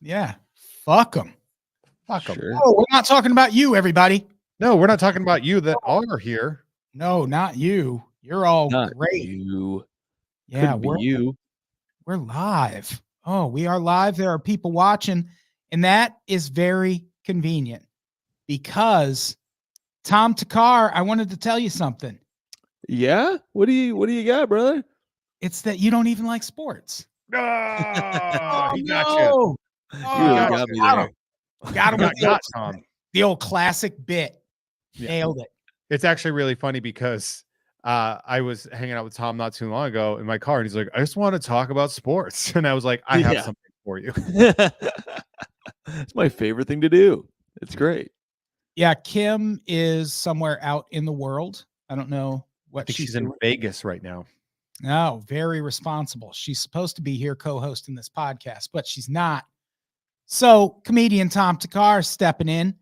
Yeah. Fuck them. Fuck them. Sure. Oh, we're not talking about you, everybody. No, we're not talking about you that are here. No, not you. You're all Not great. you. Yeah, Couldn't be you. we're live. Oh, we are live. There are people watching, and that is very convenient because Tom Thakkar, I wanted to tell you something. Yeah? What do you got, brother? It's that you don't even like sports. Oh, he got you. no. You really Oh, got me there. Got him with Got Tom. the old classic bit. Yeah. Nailed it. It's actually really funny because I was hanging out with Tom not too long ago in my car, and he's like, "I just want to talk about sports," and I was like, "I have something for you." It's my favorite thing to do. It's great. Yeah, Kim is somewhere out in the world. I don't know I what think she's doing. in Vegas right now. No, very responsible. She's supposed to be here co-hosting this podcast, but she's not. So, comedian Tom Thakkar stepping in.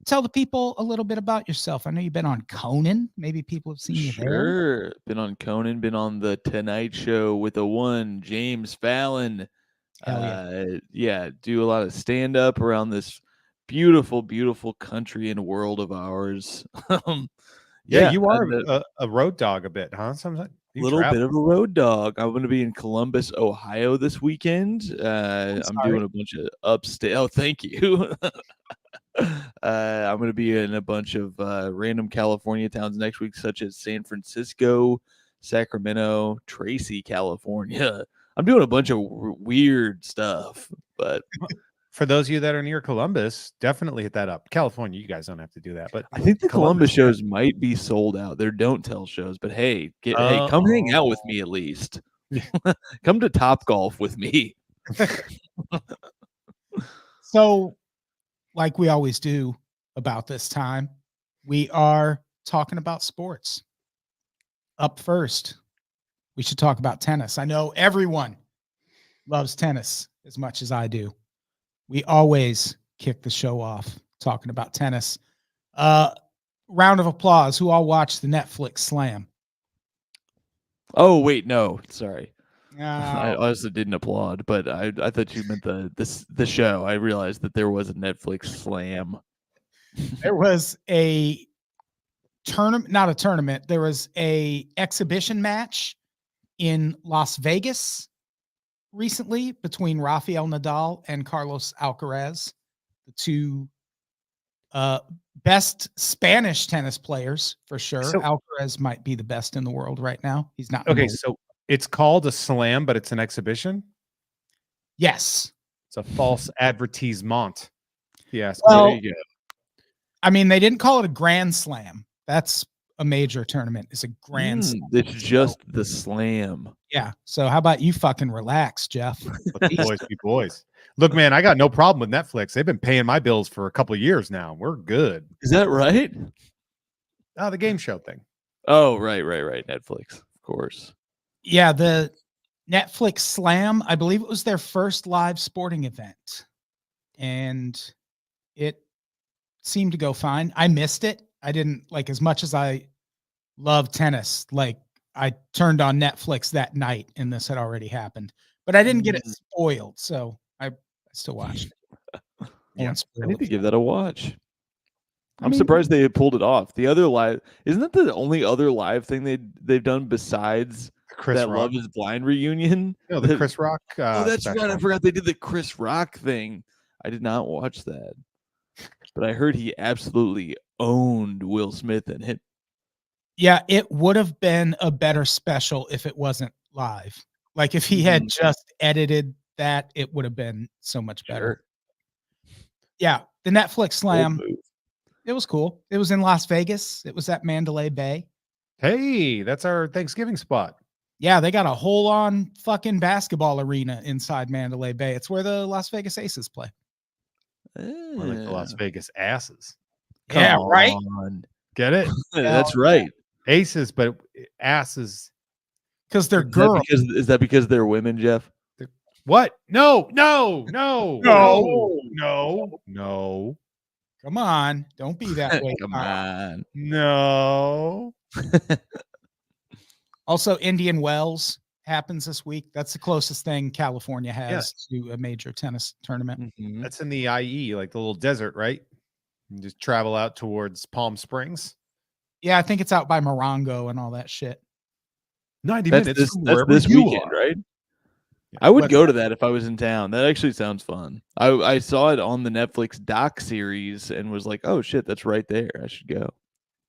Tell the people a little bit about yourself. I know you've been on Conan. Maybe people have seen you there. Sure. Been on Conan, been on the Tonight Show with the one James Fallon. Yeah. Do a lot of stand-up around this beautiful, beautiful country and world of ours. Yeah, you are a road dog a bit, huh? Sometimes a little bit of a road dog. I'm going to be in Columbus, Ohio this weekend. I'm doing a bunch of upstate. Oh, thank you. I'm going to be in a bunch of random California towns next week, such as San Francisco, Sacramento, Tracy, California. I'm doing a bunch of weird stuff, but for those of you that are near Columbus, definitely hit that up. California, you guys don't have to do that, but I think the Columbus shows might be sold out. They're don't tell shows, but hey, come hang out with me at least. Come to Top Golf with me. So, like we always do about this time, we are talking about sports. Up first, we should talk about tennis. I know everyone loves tennis as much as I do. We always kick the show off talking about tennis. Round of applause. Who all watched the Netflix Slam? Oh, wait, no, sorry. No. I also didn't applaud, but I thought you meant the show. I realized that there was a Netflix Slam. There was a tournament, not a tournament. There was a exhibition match in Las Vegas recently between Rafael Nadal and Carlos Alcaraz, the two best Spanish tennis players for sure. So, Alcaraz might be the best in the world right now. He's not. Okay, so it's called a slam, but it's an exhibition? Yes. It's a false advertisement. Yes. Well, there you go. I mean, they didn't call it a grand slam. That's a major tournament. It's a grand slam. It's just the slam. Yeah. So how about you fucking relax, Jeff? Boys be boys. Look, man, I got no problem with Netflix. They've been paying my bills for a couple of years now. We're good. Is that right? Oh, the game show thing. Oh, right. Netflix, of course. Yeah, the Netflix Slam, I believe it was their first live sporting event. And it seemed to go fine. I missed it. I didn't like, as much as I love tennis, like I turned on Netflix that night and this had already happened, but I didn't get it spoiled. So I still watched it. Yeah, I need to give that a watch. I'm surprised they pulled it off. The other live, isn't that the only other live thing they've done besides that Rock. Love Is Blind reunion? No, the Chris Rock. Oh, that's special. Right. I forgot they did the Chris Rock thing. I did not watch that, but I heard he absolutely owned Will Smith and him. Yeah, it would have been a better special if it wasn't live. Like if he had just edited that, it would have been so much better. Sure. Yeah, the Netflix Slam. It was cool. It was in Las Vegas. It was at Mandalay Bay. Hey, that's our Thanksgiving spot. Yeah, they got a whole-on fucking basketball arena inside Mandalay Bay. It's where the Las Vegas Aces play. More like the Las Vegas Asses. Come right? On. Get it? That's right. Aces, but asses. Because they're girls. Is that because they're women, Jeff? What? No. Come on. Don't be that way. Come on. No. Also, Indian Wells happens this week. That's the closest thing California has to a major tennis tournament. Mhm. That's in the IE, like the little desert, right? You just travel out towards Palm Springs. Yeah, I think it's out by Morongo and all that shit. 90 That's minutes this from that's wherever this you weekend, are. right? Yeah. I would What's go that? to that if I was in town. That actually sounds fun. I saw it on the Netflix doc series and was like, oh shit, that's right there. I should go.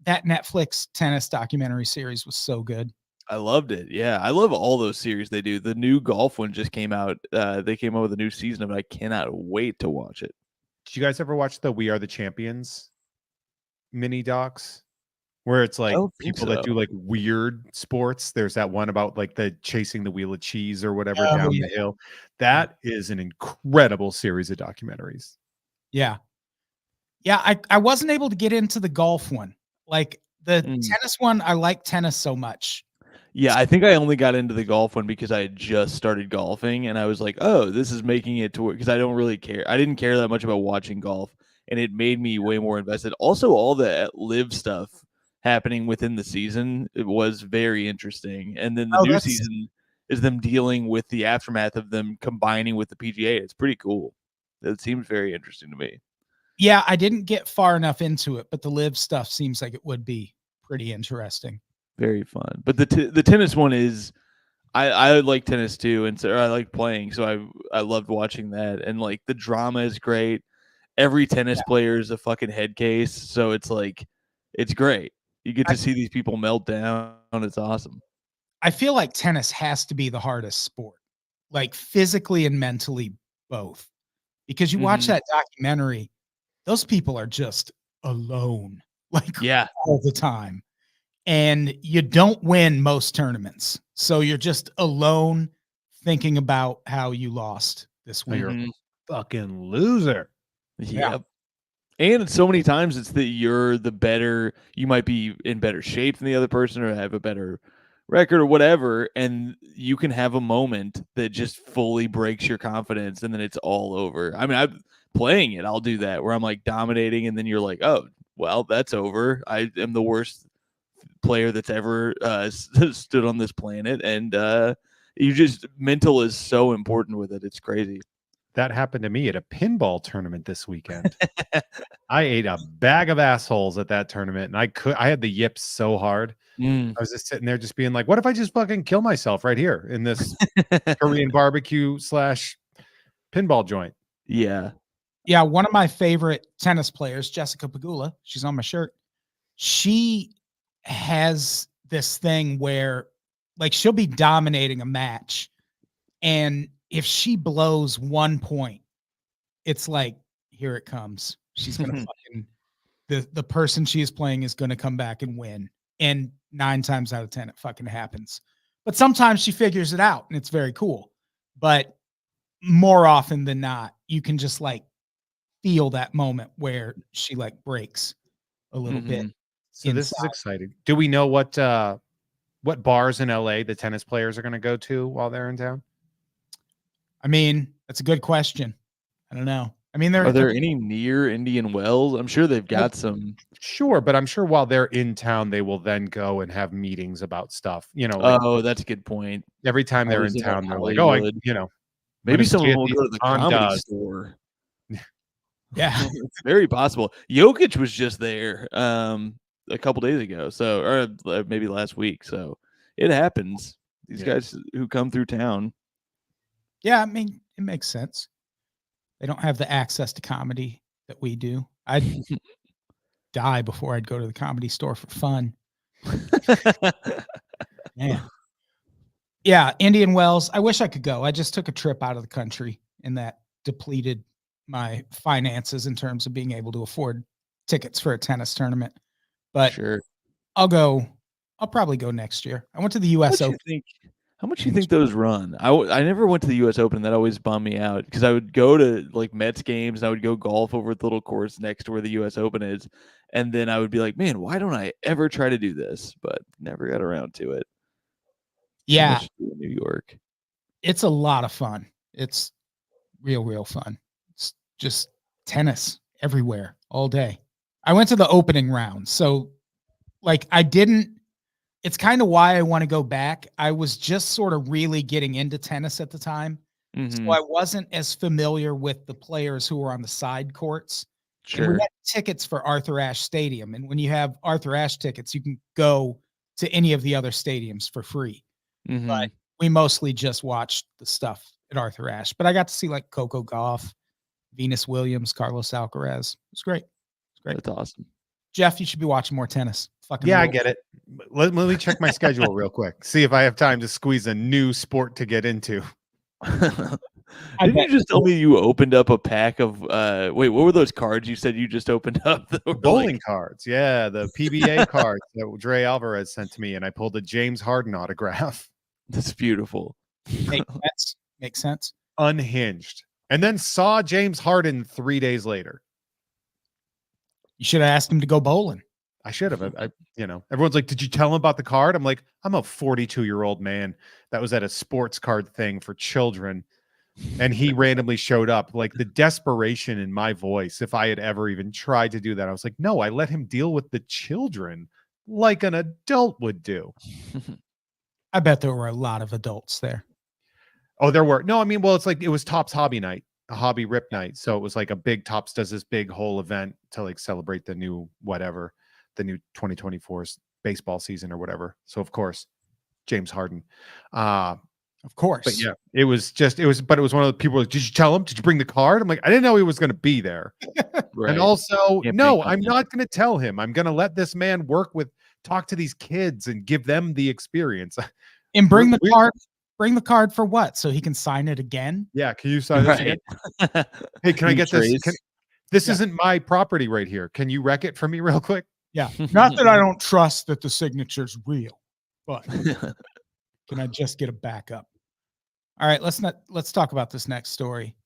That Netflix tennis documentary series was so good. I loved it. Yeah, I love all those series they do. The new golf one just came out. They came out with a new season of it. I cannot wait to watch it. Did you guys ever watch the We Are the Champions mini docs? Where it's I like don't think people that so. do like weird sports. There's that one about like the chasing the wheel of cheese or whatever Oh, down yeah. the hill. That is an incredible series of documentaries. Yeah. Yeah, I wasn't able to get into the golf one. Like the tennis one, I like tennis so much. Yeah, I think I only got into the golf one because I had just started golfing and I was like, oh, this is making it to work because I don't really care. I didn't care that much about watching golf and it made me way more invested. Also, all the live stuff happening within the season, it was very interesting. And then the new season is them dealing with the aftermath of them combining with the PGA. It's pretty cool. It seems very interesting to me. Yeah, I didn't get far enough into it, but the live stuff seems like it would be pretty interesting. Very fun. But the tennis one is I like tennis too, and so I like playing, so I loved watching that. And like the drama is great. Every tennis player is a fucking head case, so it's like it's great. You get to see these people melt down. It's awesome. I feel like tennis has to be the hardest sport, like physically and mentally both. Because you watch that documentary, those people are just alone, like all the time. And you don't win most tournaments. So you're just alone thinking about how you lost this week. You're a fucking loser. Yep. And so many times it's that you're the better, you might be in better shape than the other person or have a better record or whatever. And you can have a moment that just fully breaks your confidence and then it's all over. I mean, I'm playing it. I'll do that where I'm like dominating and then you're like, oh, well, that's over. I am the worst player that's ever stood on this planet. And you just, mental is so important with it. It's crazy. That happened to me at a pinball tournament this weekend. I ate a bag of assholes at that tournament, and I had the yips so hard. I was just sitting there, just being like, "What if I just fucking kill myself right here in this Korean barbecue / pinball joint?" Yeah. One of my favorite tennis players, Jessica Pegula, she's on my shirt. She has this thing where, like, she'll be dominating a match, and if she blows 1 point, it's like, here it comes. She's gonna fucking the person she is playing is gonna come back and win. And 9 times out of 10, it fucking happens. But sometimes she figures it out, and it's very cool. But more often than not, you can just like feel that moment where she like breaks a little bit. So this is exciting. Do we know what bars in LA the tennis players are going to go to while they're in town? I mean, that's a good question. I don't know. I mean, are there any near Indian Wells? I'm sure they've got some. Sure, but I'm sure while they're in town, they will then go and have meetings about stuff. You know. Oh, that's a good point. Every time they're in town, they're like, "Oh, maybe someone will go to the comedy store." Yeah, it's very possible. Jokic was just there a couple days ago, or maybe last week. So it happens. These guys who come through town. Yeah, I mean, it makes sense. They don't have the access to comedy that we do. I'd die before I'd go to the comedy store for fun. Man. Yeah, Indian Wells. I wish I could go. I just took a trip out of the country and that depleted my finances in terms of being able to afford tickets for a tennis tournament. But sure, I'll go. I'll probably go next year. I went to the U.S. Open. How much do you think those run? I never went to the U.S. Open. That always bummed me out because I would go to like Mets games and I would go golf over at the little course next to where the U.S. Open is. And then I would be like, man, why don't I ever try to do this? But never got around to it. Yeah. So in New York. It's a lot of fun. It's real fun. It's just tennis everywhere all day. I went to the opening round. So like I didn't it's kind of why I want to go back. I was just sort of really getting into tennis at the time. So I wasn't as familiar with the players who were on the side courts. And we Sure. had tickets for Arthur Ashe Stadium. And when you have Arthur Ashe tickets, you can go to any of the other stadiums for free. But we mostly just watched the stuff at Arthur Ashe. But I got to see like Coco Gauff, Venus Williams, Carlos Alcaraz. It was great. It's great. That's awesome. Jeff, you should be watching more tennis. Fucking Yeah, I world. get it. Let me check my schedule real quick. See if I have time to squeeze a new sport to get into. Didn't you just tell me you opened up a pack of wait, what were those cards you said you just opened up? That were Bowling like... cards. Yeah, the PBA cards that Dre Alvarez sent to me, and I pulled a James Harden autograph. That's beautiful. Makes sense. Unhinged. And then saw James Harden 3 days later. You should have asked him to go bowling. I should have. Everyone's like, did you tell him about the card? I'm like, I'm a 42-year-old man that was at a sports card thing for children. And he randomly showed up. Like the desperation in my voice, if I had ever even tried to do that, I was like, no, I let him deal with the children like an adult would do. I bet there were a lot of adults there. Oh, there were. No, I mean, well, it's like it was Topps hobby night, a hobby rip night. So it was like a big Topps does this big whole event to like celebrate the new whatever, the new 2024 baseball season or whatever. So of course, James Harden. Of course. But yeah, it was one of the people. Did you tell him? Did you bring the card? I'm like, I didn't know he was going to be there. Right. And also, no, I'm not going to tell him. I'm going to let this man talk to these kids and give them the experience. And bring the card. Bring the card for what? So he can sign it again? Yeah. Can you sign this again? Hey, can I get this? This isn't my property right here. Can you wreck it for me real quick? Yeah. Not that I don't trust that the signature's real, but can I just get a backup? All right, let's talk about this next story.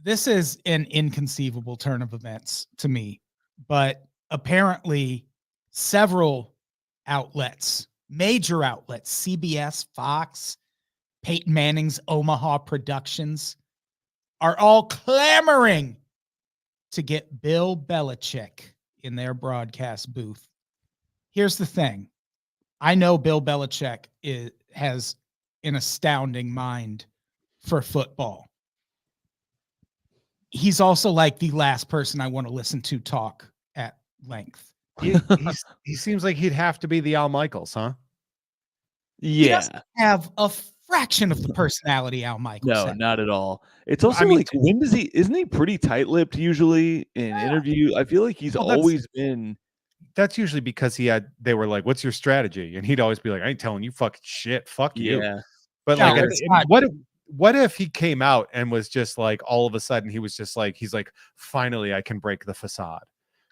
This is an inconceivable turn of events to me, but apparently several outlets, major outlets, CBS, Fox, Peyton Manning's Omaha Productions, are all clamoring to get Bill Belichick in their broadcast booth. Here's the thing. I know Bill Belichick has an astounding mind for football. He's also like the last person I want to listen to talk at length. He seems like he'd have to be the Al Michaels, huh? Yeah. He doesn't have a fraction of the personality Al Michaels No, has. not at all. It's also when does isn't he pretty tight-lipped usually in interview? I feel like he's always been. That's usually because they were like, what's your strategy? And he'd always be like, I ain't telling you fucking shit. Fuck you. But what if he came out and was just like, all of a sudden he's like, finally I can break the facade.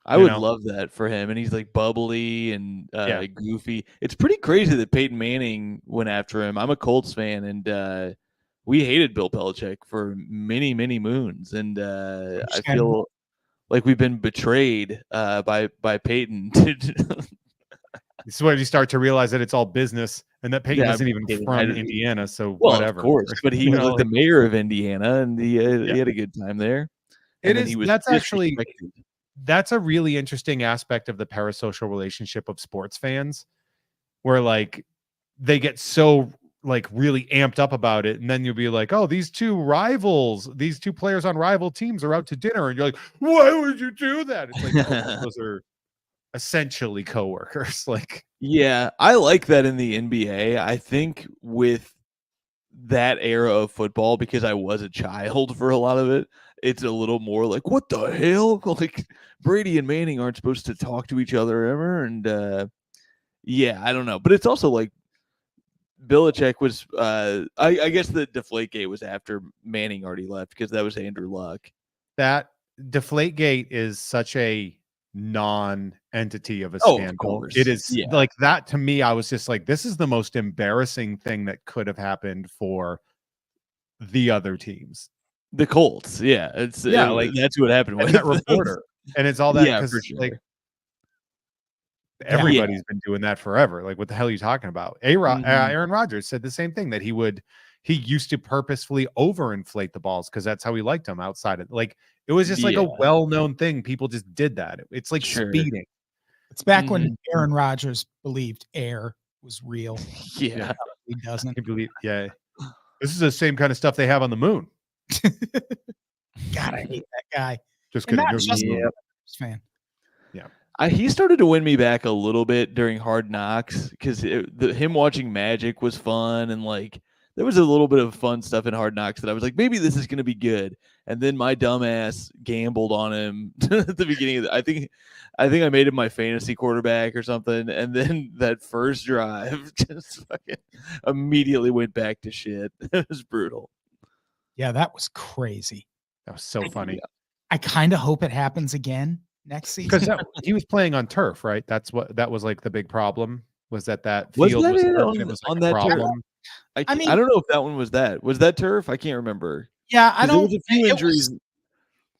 I would love that for him. And he's like bubbly and goofy. It's pretty crazy that Peyton Manning went after him. I'm a Colts fan, and we hated Bill Belichick for many, many moons. And I feel like we've been betrayed by Peyton. This is when you start to realize that it's all business and that Peyton isn't even from Indiana. So whatever. Of course, but he was like the mayor of Indiana, and he had a good time there. That's a really interesting aspect of the parasocial relationship of sports fans, where like they get so like really amped up about it, and then you'll be like, oh, these two players on rival teams are out to dinner, and you're like, why would you do that? It's like, oh, those are essentially coworkers. Like, yeah, I like that in the NBA. I think with that era of football, because I was a child for a lot of it, it's a little more like, what the hell? Like Brady and Manning aren't supposed to talk to each other ever. And I don't know. But it's also like Belichick was I guess the Deflategate was after Manning already left, because that was Andrew Luck. That Deflategate is such a non-entity of a scandal. It is like that to me. I was just like, this is the most embarrassing thing that could have happened for the other teams. The Colts, that's what happened with that reporter, and it's all that because like everybody's been doing that forever. Like, what the hell are you talking about? Aaron Rodgers said the same thing, that he used to purposefully overinflate the balls because that's how he liked them outside of, like, it was just like a well-known thing. People just did that. It's like speeding. It's back when Aaron Rodgers believed air was real. Yeah. He doesn't. I believe, yeah. This is the same kind of stuff they have on the moon. God, I hate that guy. Just And kidding. not There's just no moon. a fan. He started to win me back a little bit during Hard Knocks because him watching Magic was fun, and like there was a little bit of fun stuff in Hard Knocks that I was like, maybe this is going to be good. And then my dumbass gambled on him at the beginning of I think I made him my fantasy quarterback or something, and then that first drive just fucking immediately went back to shit. It was brutal. Yeah, that was crazy. That was so funny. I kind of hope it happens again next season. Because he was playing on turf, right? That was like the big problem, was that Was field that was it turf on- and it was like on a that turf? problem. I mean- don't know if that one was that. Was that turf? I can't remember. Yeah, I 'Cause there don't. was a few injuries.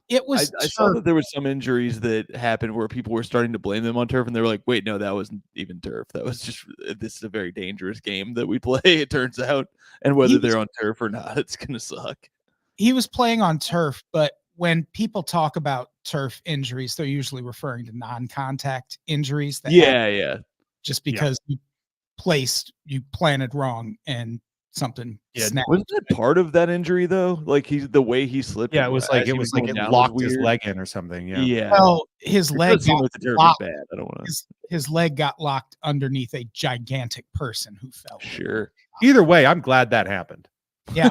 It was. I saw that there was some injuries that happened where people were starting to blame them on turf, and they were like, "Wait, no, that wasn't even turf. That was just this is a very dangerous game that we play." It turns out, and whether they're on turf or not, it's gonna suck. He was playing on turf, but when people talk about turf injuries, they're usually referring to non-contact injuries. That happen just because you planted wrong and something snapped. Wasn't that part of that injury though? Like the way he slipped. Yeah, it was like it locked his leg in or something. Yeah. Yeah. Well, his leg got with the turf is locked. bad. I don't want to. His leg got locked underneath a gigantic person who fell. Sure. Either way, I'm glad that happened. Yeah.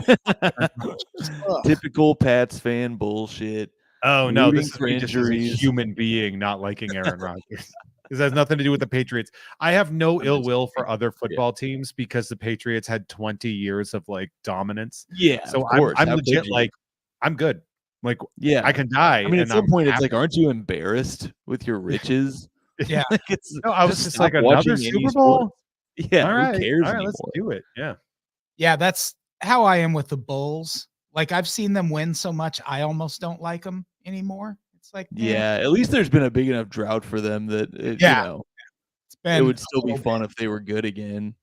Typical Pats fan bullshit. Oh no, Rooting this is for me just as a injuries. human being not liking Aaron Rodgers. This has nothing to do with the Patriots. I have no ill will for other football teams because the Patriots had 20 years of like dominance. Yeah. So of course. I'm How legit could you? like I'm good. Like Yeah. I can die. I mean, at and some I'm point, it's happy. like, aren't you embarrassed with your riches? Yeah. Like, it's No, I was just stop like watching another any Super sport. Bowl. Yeah. All right, Who cares all right, anymore? let's do it. Yeah. Yeah, that's how I am with the Bulls. Like I've seen them win so much, I almost don't like them anymore. It's like, Yeah. At least there's been a big enough drought for them that it's it been would still a be little fun bit. if they were good again.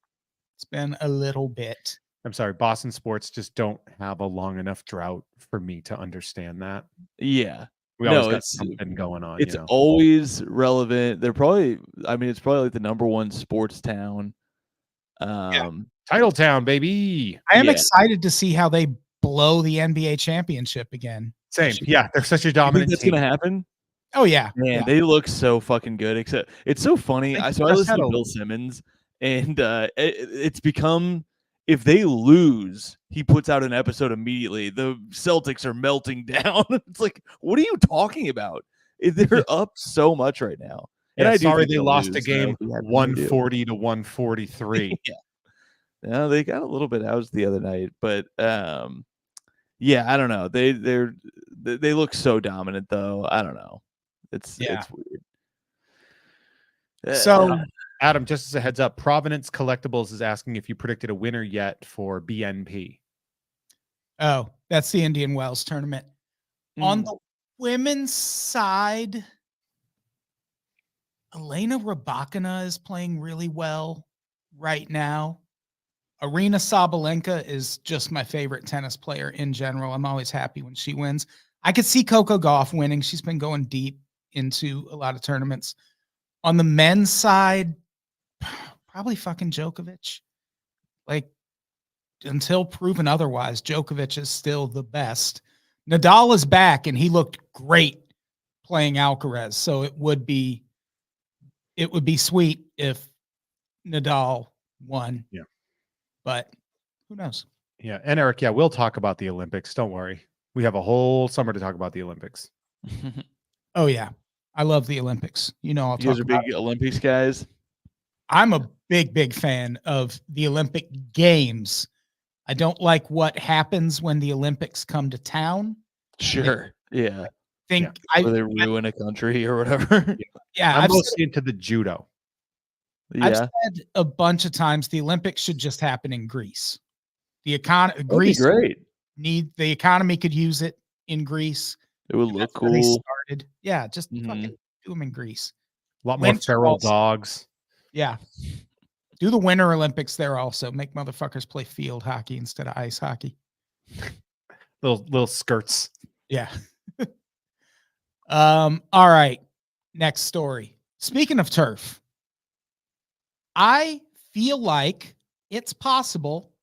It's been a little bit. I'm sorry, Boston sports just don't have a long enough drought for me to understand that. Yeah. We No, always got it's- something going on. It's you know? always relevant. It's probably like the number one sports town. Titletown, baby. I am Yeah. excited to see how they blow the NBA championship again. Same. Yeah, they're such a I think dominant that's team. gonna happen. Oh yeah. Man, Yeah. they look so fucking good. Except it's so funny. They I just listened had to a- Bill Simmons, and it's become if they lose, he puts out an episode immediately. The Celtics are melting down. It's like, what are you talking about? They're up so much right now. And Yeah, I do sorry think they they'll lost a lose, game so we have no idea. 140 to 143. Yeah, they got a little bit housed the other night, but yeah, I don't know. They look so dominant though. I don't know. It's weird. So Adam, just as a heads up, Providence Collectibles is asking if you predicted a winner yet for BNP. oh, that's the Indian Wells tournament. On Mm. the women's side, Elena Rybakina is playing really well right now. Arina Sabalenka is just my favorite tennis player in general. I'm always happy when she wins. I could see Coco Gauff winning. She's been going deep into a lot of tournaments. On the men's side, probably fucking Djokovic. Like, until proven otherwise, Djokovic is still the best. Nadal is back, and he looked great playing Alcaraz. So it would be sweet if Nadal won. Yeah. But who knows? Yeah. And Eric, yeah, we'll talk about the Olympics. Don't worry. We have a whole summer to talk about the Olympics. Oh yeah. I love the Olympics. You know, I'll You guys talk are about big Olympics guys. I'm a big fan of the Olympic Games. I don't like what happens when the Olympics come to town. Sure. Yeah. Think Where they ruin a country or whatever. yeah, I'm I've mostly into the judo. I've Yeah. said a bunch of times the Olympics should just happen in Greece. The That'd be Greece great. the economy could use it in Greece. It would And look that's where they cool. started. Yeah, just Mhm. fucking do them in Greece. A lot more Winter feral also. dogs. Yeah. Do the Winter Olympics there also. Make motherfuckers play field hockey instead of ice hockey. Little skirts. Yeah. All right. Next story. Speaking of turf, I feel like it's possible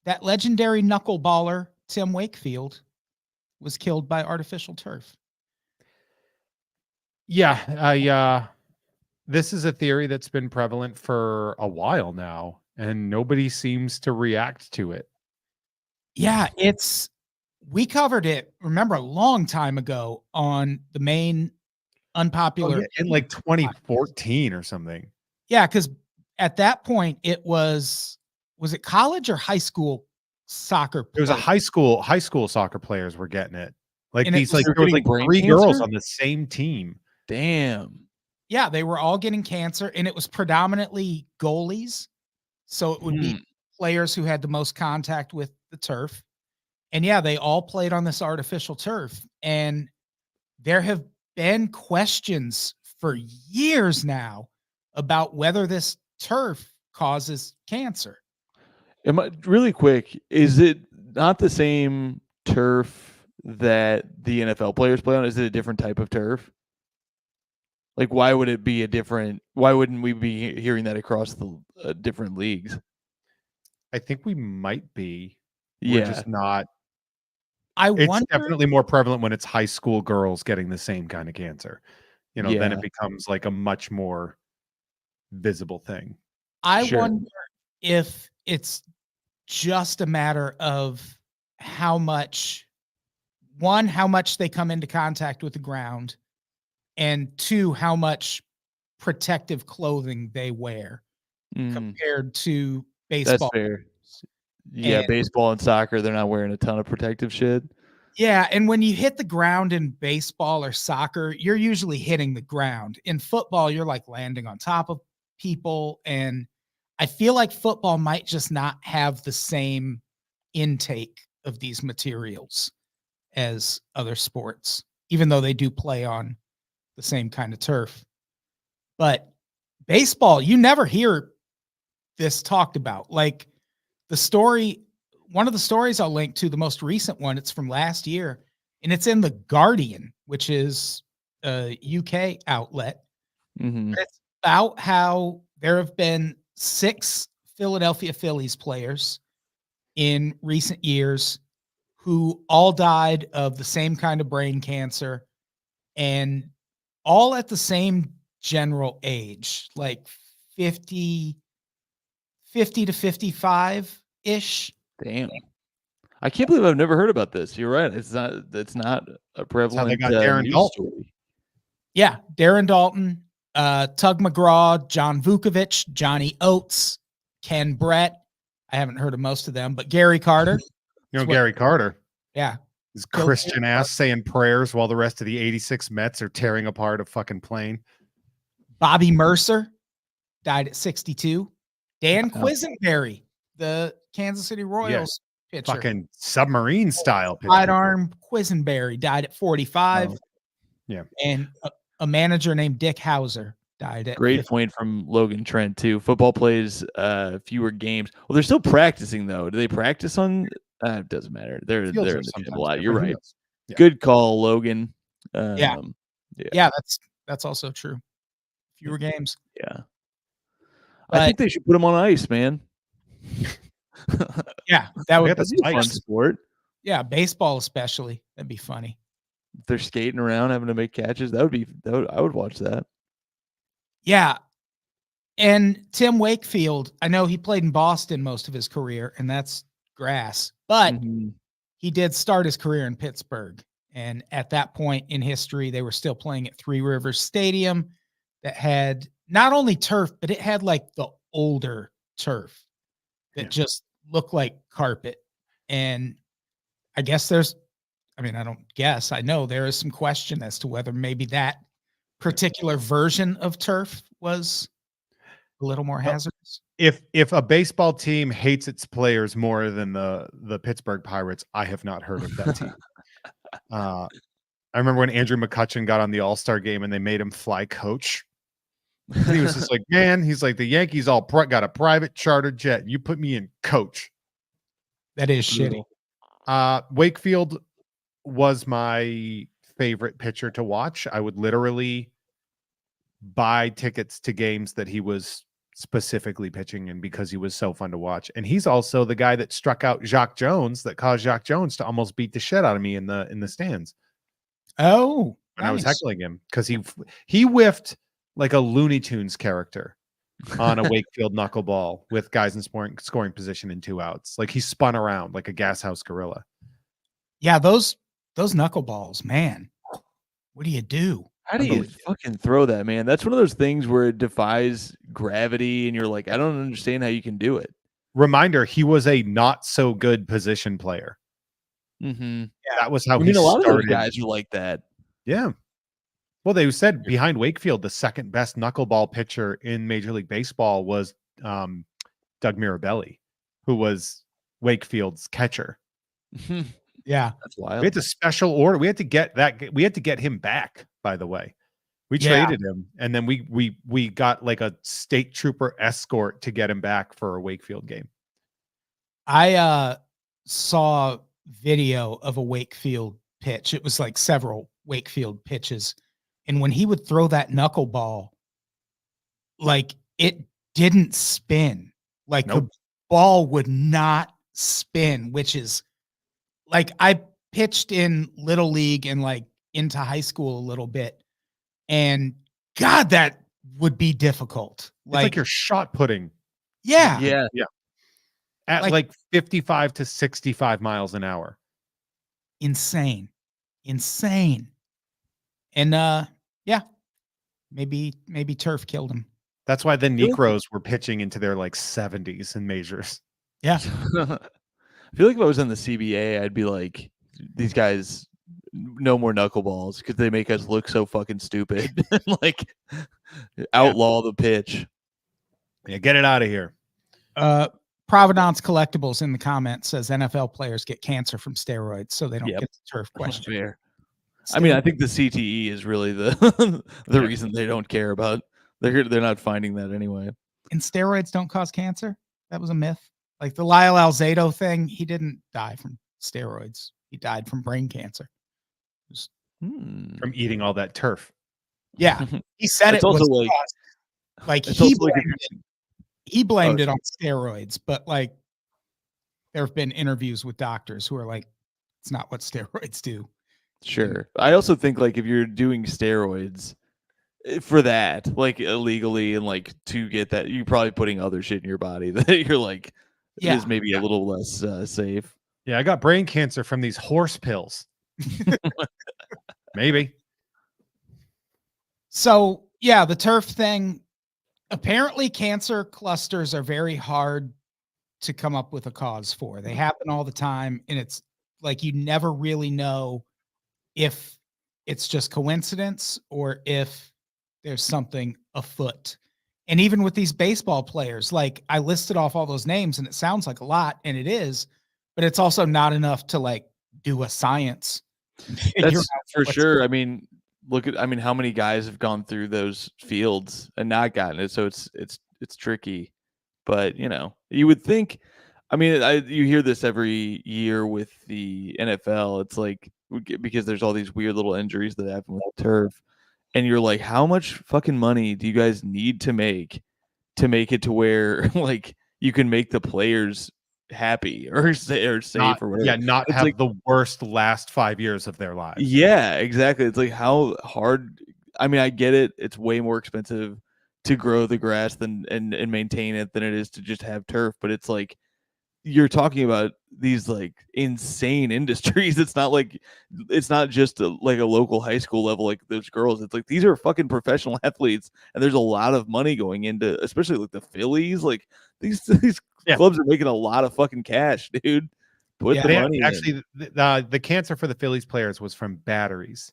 that legendary knuckleballer Tim Wakefield was killed by artificial turf. Yeah, this is a theory that's been prevalent for a while now, and nobody seems to react to it. Yeah, we covered it, remember, a long time ago on the main unpopular in like 2014 or something. Yeah, because at that point it was it college or high school soccer It was a player? high school soccer players were getting it. Like And it these, was like They're there was getting like brain 3 girls cancer? on the same team. Damn. Yeah, they were all getting cancer, and it was predominantly goalies. So it would be players who had the most contact with the turf. And yeah, they all played on this artificial turf. And there have been questions for years now about whether this turf causes cancer. Really quick, is it not the same turf that the NFL players play on? Is it a different type of turf? Like, why would it be a different? Why wouldn't we be hearing that across the different leagues? I think we might be. We're Yeah, just not. I It's wonder. definitely more prevalent when it's high school girls getting the same kind of cancer. Then Yeah. it becomes like a much more visible thing. I Sure. wonder if it's just a matter of how much they come into contact with the ground, and 2, how much protective clothing they wear compared to That's baseball. fair. Yeah, And baseball and soccer, they're not wearing a ton of protective shit. yeah, and when you hit the ground in baseball or soccer, you're usually hitting the ground. In football, you're like landing on top of people, and I feel like football might just not have the same intake of these materials as other sports, even though they do play on the same kind of turf. But baseball, you never hear this talked about. Like one of the stories I'll link to, the most recent one, it's from last year, and it's in The Guardian, which is a UK outlet. It's about how there have been 6 Philadelphia Phillies players in recent years who all died of the same kind of brain cancer, and all at the same general age, like 50 to 55 ish. Damn. I can't believe I've never heard about this. You're right. It's not a That's how they prevalent got Darren news Dalton. story. Yeah, Darren Dalton, Tug McGraw, John Vukovich, Johnny Oates, Ken Brett. I haven't heard of most of them, but Gary Carter. Gary Carter. Yeah. His Christian ass saying prayers while the rest of the 86 Mets are tearing apart a fucking plane. Bobby Mercer died at 62. Dan Quisenberry, the Kansas City Royals pitcher. Fucking submarine style pitcher. Sidearm Quisenberry died at 45. Yeah. And a manager named Dick Hauser died at Great 50. point from Logan Trent too. Football plays fewer games. Well, they're still practicing though. Do they practice on? It doesn't matter. They're in the gym a lot. You're right. Yeah. Good call, Logan. Yeah, that's also true. Fewer games. Yeah. But I think they should put them on ice, man. Yeah, that would be a fun sport. Yeah, baseball especially. That'd be funny. If they're skating around having to make catches, I would watch that. Yeah. And Tim Wakefield, I know he played in Boston most of his career, and that's grass, but he did start his career in Pittsburgh. And at that point in history, they were still playing at Three Rivers Stadium that had not only turf, but it had like the older turf that just looked like carpet. And I guess I know there is some question as to whether maybe that particular version of turf was a little more hazardous. If a baseball team hates its players more than the Pittsburgh Pirates, I have not heard of that team. I remember when Andrew McCutchen got on the All-Star game and they made him fly coach. And he was just like, man, he's like, the Yankees all got a private charter jet. You put me in coach. That is shitty. Wakefield was my favorite pitcher to watch. I would literally buy tickets to games that he was specifically pitching in because he was so fun to watch. And he's also the guy that struck out Jacques Jones, that caused Jacques Jones to almost beat the shit out of me in the stands. Oh, when I was nice. heckling him, because he whiffed like a Looney Tunes character on a Wakefield knuckleball with guys in scoring position in 2 outs. Like he spun around like a gas house gorilla. Yeah, those knuckleballs, man. What do you do? How do you fucking throw that, man? That's one of those things where it defies gravity, and you're like, I don't understand how you can do it. Reminder: he was a not so good position player. Mm-hmm. Yeah, that was how I mean, he a lot started. of those guys are like that. Yeah. Well, they said behind Wakefield, the second best knuckleball pitcher in Major League Baseball was Doug Mirabelli, who was Wakefield's catcher. Yeah, that's wild. We had to special order. We had to get him back. By the way, we traded him, and then we got like a state trooper escort to get him back for a Wakefield game. I saw video of a Wakefield pitch. It was like several Wakefield pitches, and when he would throw that knuckleball, like it didn't spin. Like the ball would not spin, which is like I pitched in Little League and like into high school a little bit, and God, that would be difficult. It's like you're shot putting. Yeah. At like 55 to 65 miles an hour. Insane. And maybe turf killed him. That's why the Necros were pitching into their like 70s in majors. Yeah. I feel like if I was in the CBA, I'd be like, these guys, no more knuckleballs because they make us look so fucking stupid. Like, outlaw the pitch. Yeah, get it out of here. Providence Collectibles in the comments says NFL players get cancer from steroids, so they don't get the turf question. Fair. I mean, I think the CTE is really the reason they don't care about. They're not finding that anyway. And steroids don't cause cancer? That was a myth. Like the Lyle Alzado thing, he didn't die from steroids. He died from brain cancer. From eating all that turf. Yeah. He said it was like he blamed it on steroids, but like there have been interviews with doctors who are like, it's not what steroids do. Sure. I also think like if you're doing steroids for that, like illegally and like to get that, you're probably putting other shit in your body that you're like is maybe a little less safe. Yeah, I got brain cancer from these horse pills. Maybe. So yeah, the turf thing. Apparently, cancer clusters are very hard to come up with a cause for. They happen all the time, and it's like you never really know if it's just coincidence or if there's something afoot. And even with these baseball players, like I listed off all those names, and it sounds like a lot, and it is, but it's also not enough to like do a science. That's for sure. I mean, how many guys have gone through those fields and not gotten it? So it's tricky, but you would think. I mean, you hear this every year with the NFL. It's like because there's all these weird little injuries that happen with turf, and you're like, how much fucking money do you guys need to make it to where like you can make the players happy or safe or whatever? Yeah, not it's have like the worst last 5 years of their lives. Yeah, exactly. It's like how hard. I mean, I get it. It's way more expensive to grow the grass and maintain it than it is to just have turf. But it's like you're talking about these like insane industries. It's not just like a local high school level like those girls. It's like these are fucking professional athletes, and there's a lot of money going into, especially like the Phillies. Like these clubs are making a lot of fucking cash, dude. Put the money actually in. The cancer for the Phillies players was from batteries.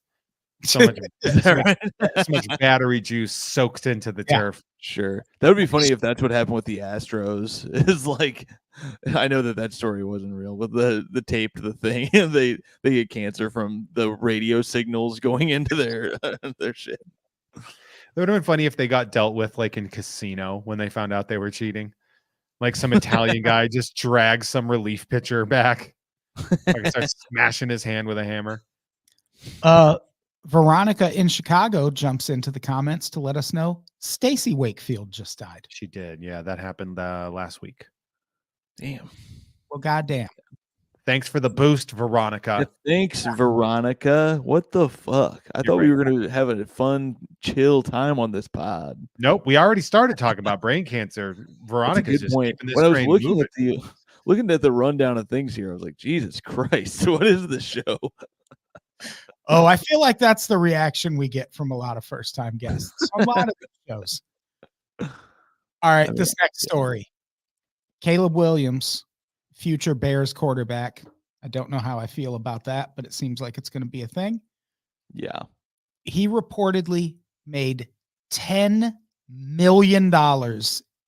So much battery juice soaked into the turf. Sure. That would be funny if that's what happened with the Astros. Is like, I know that story wasn't real, but the taped the thing and they get cancer from the radio signals going into their shit. It would have been funny if they got dealt with like in Casino when they found out they were cheating. Like some Italian guy just drags some relief pitcher back. Like starts smashing his hand with a hammer. Veronica in Chicago jumps into the comments to let us know Stacy Wakefield just died. She did. Yeah, that happened last week. Damn. Well, goddamn. Thanks for the boost, Veronica. Yeah, thanks, Veronica. What the fuck? I thought we were going to have a fun, chill time on this pod. Nope, we already started talking about brain cancer. Veronica's just point. keeping this When I was train looking moving. looking at the rundown of things here, I was like, Jesus Christ, what is this show? Oh, I feel like that's the reaction we get from a lot of first-time guests. A lot of the shows. All right, this next story. Caleb Williams, future Bears quarterback. I don't know how I feel about that, but it seems like it's going to be a thing. Yeah. He reportedly made $10 million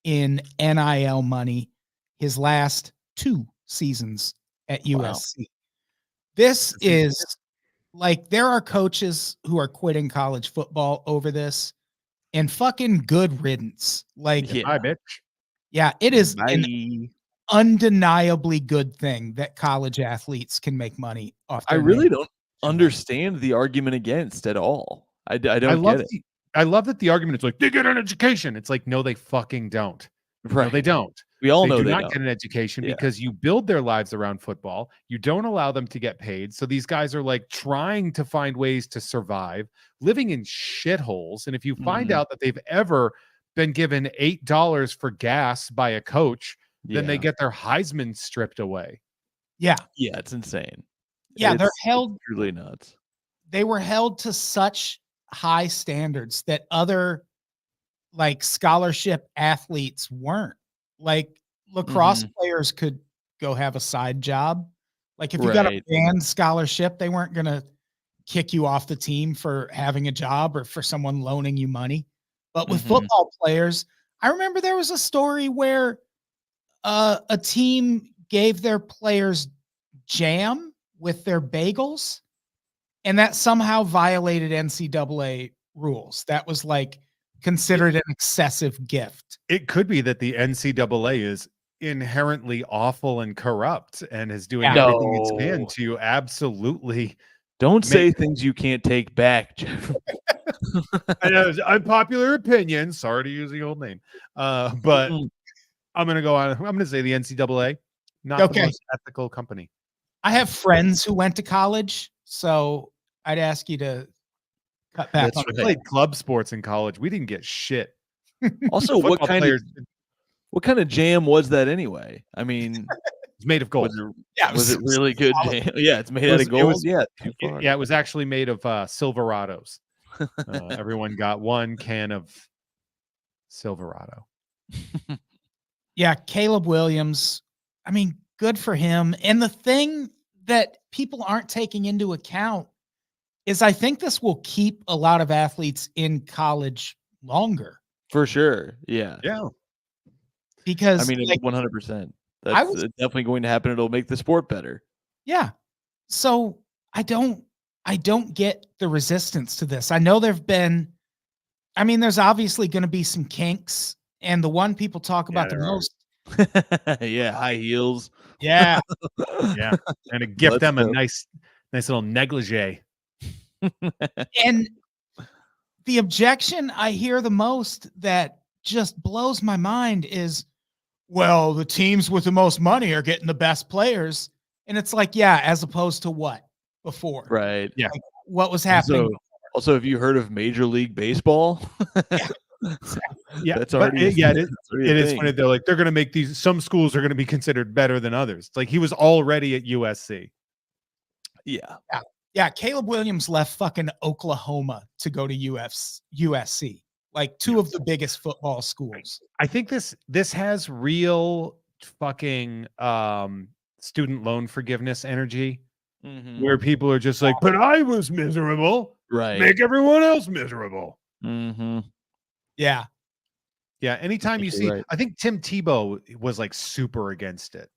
in NIL money his last 2 seasons at USC. This is like, there are coaches who are quitting college football over this, and fucking good riddance. Like, Bye, bitch. Yeah, it is an undeniably good thing that college athletes can make money off their I really name. don't understand the argument against at all. I don't love get it. I love that the argument is like, they get an education. It's like, no, they fucking don't. Right. No, they don't. We all They know do they not don't. get an education because you build their lives around football. You don't allow them to get paid. So these guys are like trying to find ways to survive, living in shitholes. And if you find out that they've ever been given $8 for gas by a coach, then they get their Heisman stripped away. Yeah. Yeah, it's insane. Yeah, they're held truly nuts. They were held to such high standards that other like scholarship athletes weren't. Like lacrosse players could go have a side job. Like if you got a band scholarship, they weren't going to kick you off the team for having a job or for someone loaning you money. But with football players, I remember there was a story where a team gave their players jam with their bagels, and that somehow violated NCAA rules. That was like considered an excessive gift. It could be that the NCAA is inherently awful and corrupt and is doing everything it can to absolutely. Don't say things you can't take back, Jeff. I know it's unpopular opinion. Sorry to use the old name. But I'm going to go on. I'm going to say the NCAA, not the most ethical company. I have friends who went to college, so I'd ask you to cut back. I played club sports in college. We didn't get shit. Also, what kind of jam was that anyway? I mean, it's made of gold. Was it really good jam? Yeah, it's made out of gold. It was actually made of Silverados. Everyone got one can of Silverado. Yeah, Caleb Williams. I mean, good for him. And the thing that people aren't taking into account is I think this will keep a lot of athletes in college longer. For sure. Yeah. Yeah. Because I mean, 100%. That's definitely going to happen. It'll make the sport better. Yeah. So I don't get the resistance to this. I know there've been, I mean, there's obviously going to be some kinks, and the one people talk about the most. Yeah, high heels. Yeah. Yeah. And to gift them a nice little negligee. And the objection I hear the most that just blows my mind is, well, the teams with the most money are getting the best players. And it's like, yeah, as opposed to what before? Right. Yeah. Like, what was happening? Also, have you heard of Major League Baseball? Yeah. That's already it is funny. They're like, they're going to make these, some schools are going to be considered better than others. It's like he was already at USC. Yeah. Yeah, Caleb Williams left fucking Oklahoma to go to USC, like two of the biggest football schools. I think this has real fucking student loan forgiveness energy, where people are just like, but I was miserable. Right. Make everyone else miserable. Yeah. Yeah. Anytime you see, I think Tim Tebow was like super against it.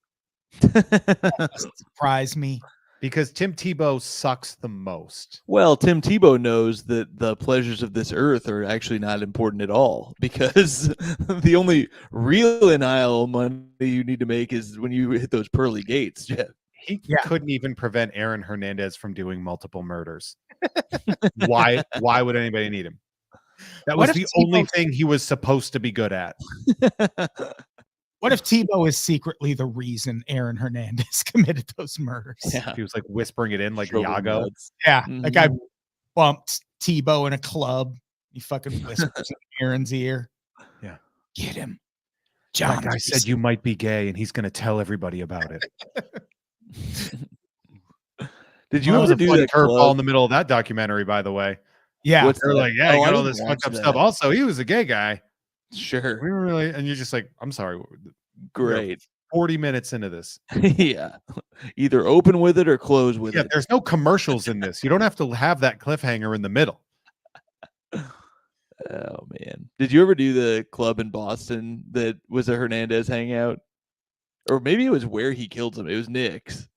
That doesn't surprise me. Because Tim Tebow sucks the most. Well, Tim Tebow knows that the pleasures of this earth are actually not important at all, because the only real NIL money you need to make is when you hit those pearly gates, Jeff. He couldn't even prevent Aaron Hernandez from doing multiple murders. Why would anybody need him? That What was if the only Tebow- thing he was supposed to be good at. What if Tebow is secretly the reason Aaron Hernandez committed those murders? Yeah. He was like whispering it in like Shovel Iago. nuts. Yeah, like I Mhm. bumped Tebow in a club. He fucking whispers in Aaron's ear. Yeah. Get him. That John guy said you might be gay and he's going to tell everybody about it. Did you That was ever a do fun that curveball club? in the middle of that documentary, by the way. Yeah. What's They're that? like, yeah, Oh, you I got all didn't this watch fucked up that. stuff. Also, he was a gay guy. Sure. We were really, and you're just like, I'm sorry. Great. 40 minutes into this. Yeah. Either open with it or close with Yeah, it. there's no commercials in this. You don't have to have that cliffhanger in the middle. Oh man. Did you ever do the club in Boston that was a Hernandez hangout? Or maybe it was where he killed him. It was Nick's.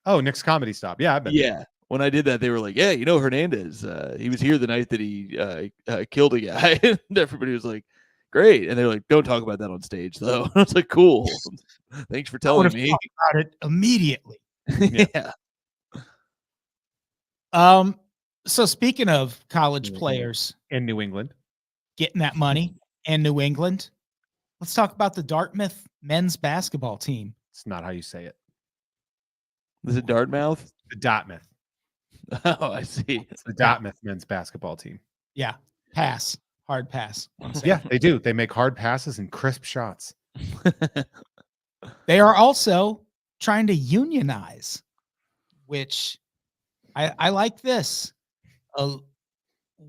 Oh, Nick's Comedy Stop. Yeah, I've been. Yeah. When I did that, they were like, yeah, you know, Hernandez, he was here the night that he killed a guy. And everybody was like, great. And they're like, don't talk about that on stage, though. I was like, cool. Thanks for I would telling have me. talked about it immediately. Yeah. So speaking of college Mhm. players In New England. getting that money and New England, let's talk about the Dartmouth men's basketball team. It's not how you say it. Was it Dartmouth? The Dartmouth. Oh, I see. It's the Dartmouth men's basketball team. Yeah, pass, hard pass. Yeah, they do. They make hard passes and crisp shots. They are also trying to unionize, which I like this.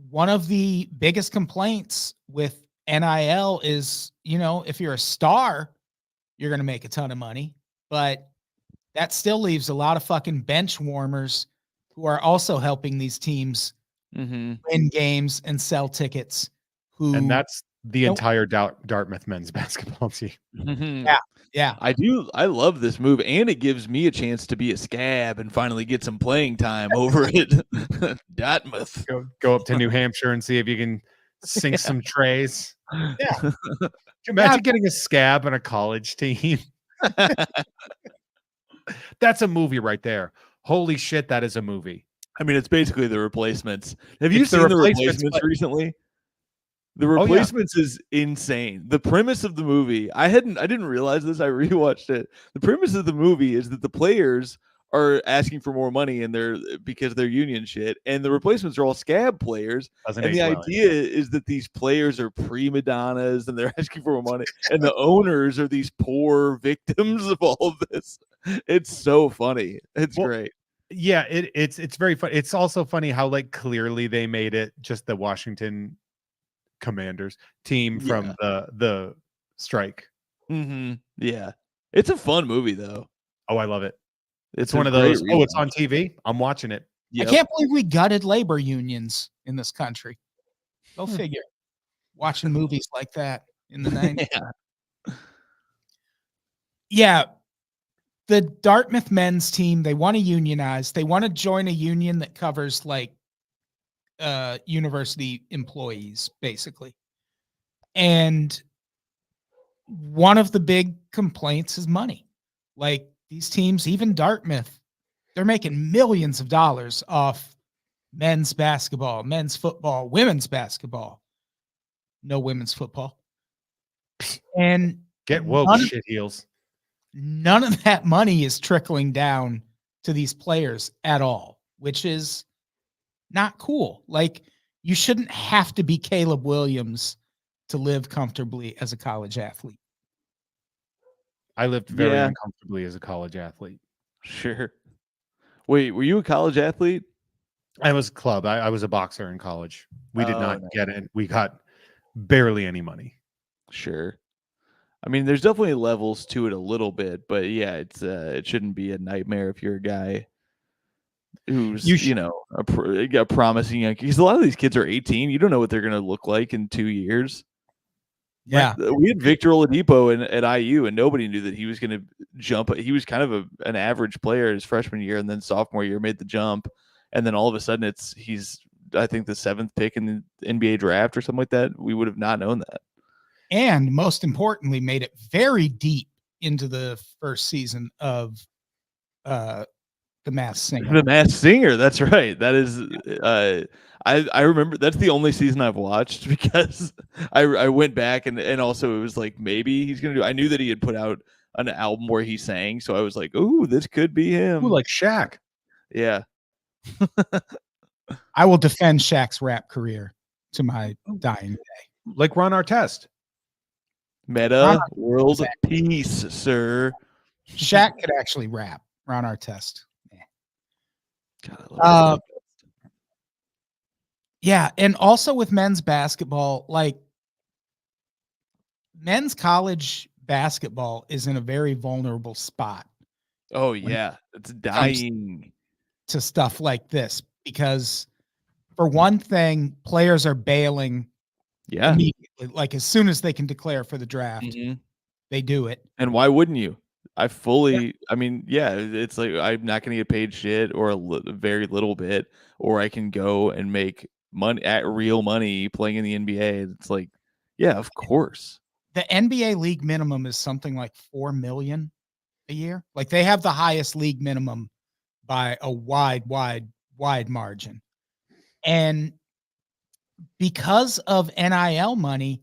One of the biggest complaints with NIL is, if you're a star, you're going to make a ton of money, but that still leaves a lot of fucking bench warmers who are also helping these teams Mm-hmm. win games and sell tickets. And that's the Nope. entire Dartmouth men's basketball team. Mm-hmm. Yeah. I love this move, and it gives me a chance to be a scab and finally get some playing time over at Dartmouth. Go up to New Hampshire and see if you can sink some trays. Yeah. Could you imagine getting a scab on a college team? That's a movie right there. Holy shit, that is a movie. I mean, it's basically The Replacements. Have you It's The seen The Replacements, Replacements but- recently? The Oh, yeah. Replacements is insane. The premise of the movie, I didn't realize this. I rewatched it. The premise of the movie is that the players are asking for more money because they're union shit, and the replacements are all scab players. Doesn't And age the well. idea is that these players are prima donnas and they're asking for more money, and the owners are these poor victims of all of this. It's so funny. It's Well, great. Yeah, it's very funny. It's also funny how like clearly they made it just the Washington Commanders team from the strike. Mm-hmm. Yeah, it's a fun movie though. Oh, I love it. It's a one of great those. Oh, it's rewatch. on TV. I'm watching it. Yep. I can't believe we gutted labor unions in this country. Go figure. Watching movies like that in the 90s. Yeah. Yeah. The Dartmouth men's team, they want to unionize. They want to join a union that covers like university employees, basically. And one of the big complaints is money. Like these teams, even Dartmouth, they're making millions of dollars off men's basketball, men's football, women's basketball. No women's football. And Get woke, none of- shit heels. none of that money is trickling down to these players at all, which is not cool. Like you shouldn't have to be Caleb Williams to live comfortably as a college athlete. I lived very Yeah. uncomfortably as a college athlete. Sure. Wait, were you a college athlete? I was club. I was a boxer in college. We did Oh, not nice. get in. We got barely any money. Sure. I mean, there's definitely levels to it a little bit, but yeah, it shouldn't be a nightmare if you're a guy who's a promising young. Because a lot of these kids are 18. You don't know what they're going to look like in 2 years. Yeah. We had Victor Oladipo at IU, and nobody knew that he was going to jump. He was kind of an average player his freshman year, and then sophomore year made the jump, and then all of a sudden he's I think the 7th pick in the NBA draft or something like that. We would have not known that. And most importantly, made it very deep into the first season of The Masked Singer. The Masked Singer. That's right. That is. I remember that's the only season I've watched because I went back and also it was like maybe he's gonna do. I knew that he had put out an album where he sang, so I was like, "Ooh, this could be him." Ooh, like Shaq. Yeah. I will defend Shaq's rap career to my dying day. Like Ron Artest. Meta world peace, sir. Shaq could actually rap. Ron Artest. God, I love Yeah, and also with men's basketball, like men's college basketball is in a very vulnerable spot. Oh yeah, it's dying to stuff like this because, for one thing, players are bailing. Yeah, immediately. Like as soon as they can declare for the draft, they do it. And why wouldn't you? I mean, yeah, it's like I'm not going to get paid shit or very little bit, or I can go and make money at real money playing in the NBA. It's like, yeah, of course. The NBA league minimum is something like $4 million a year. Like they have the highest league minimum by a wide margin. And because of NIL money,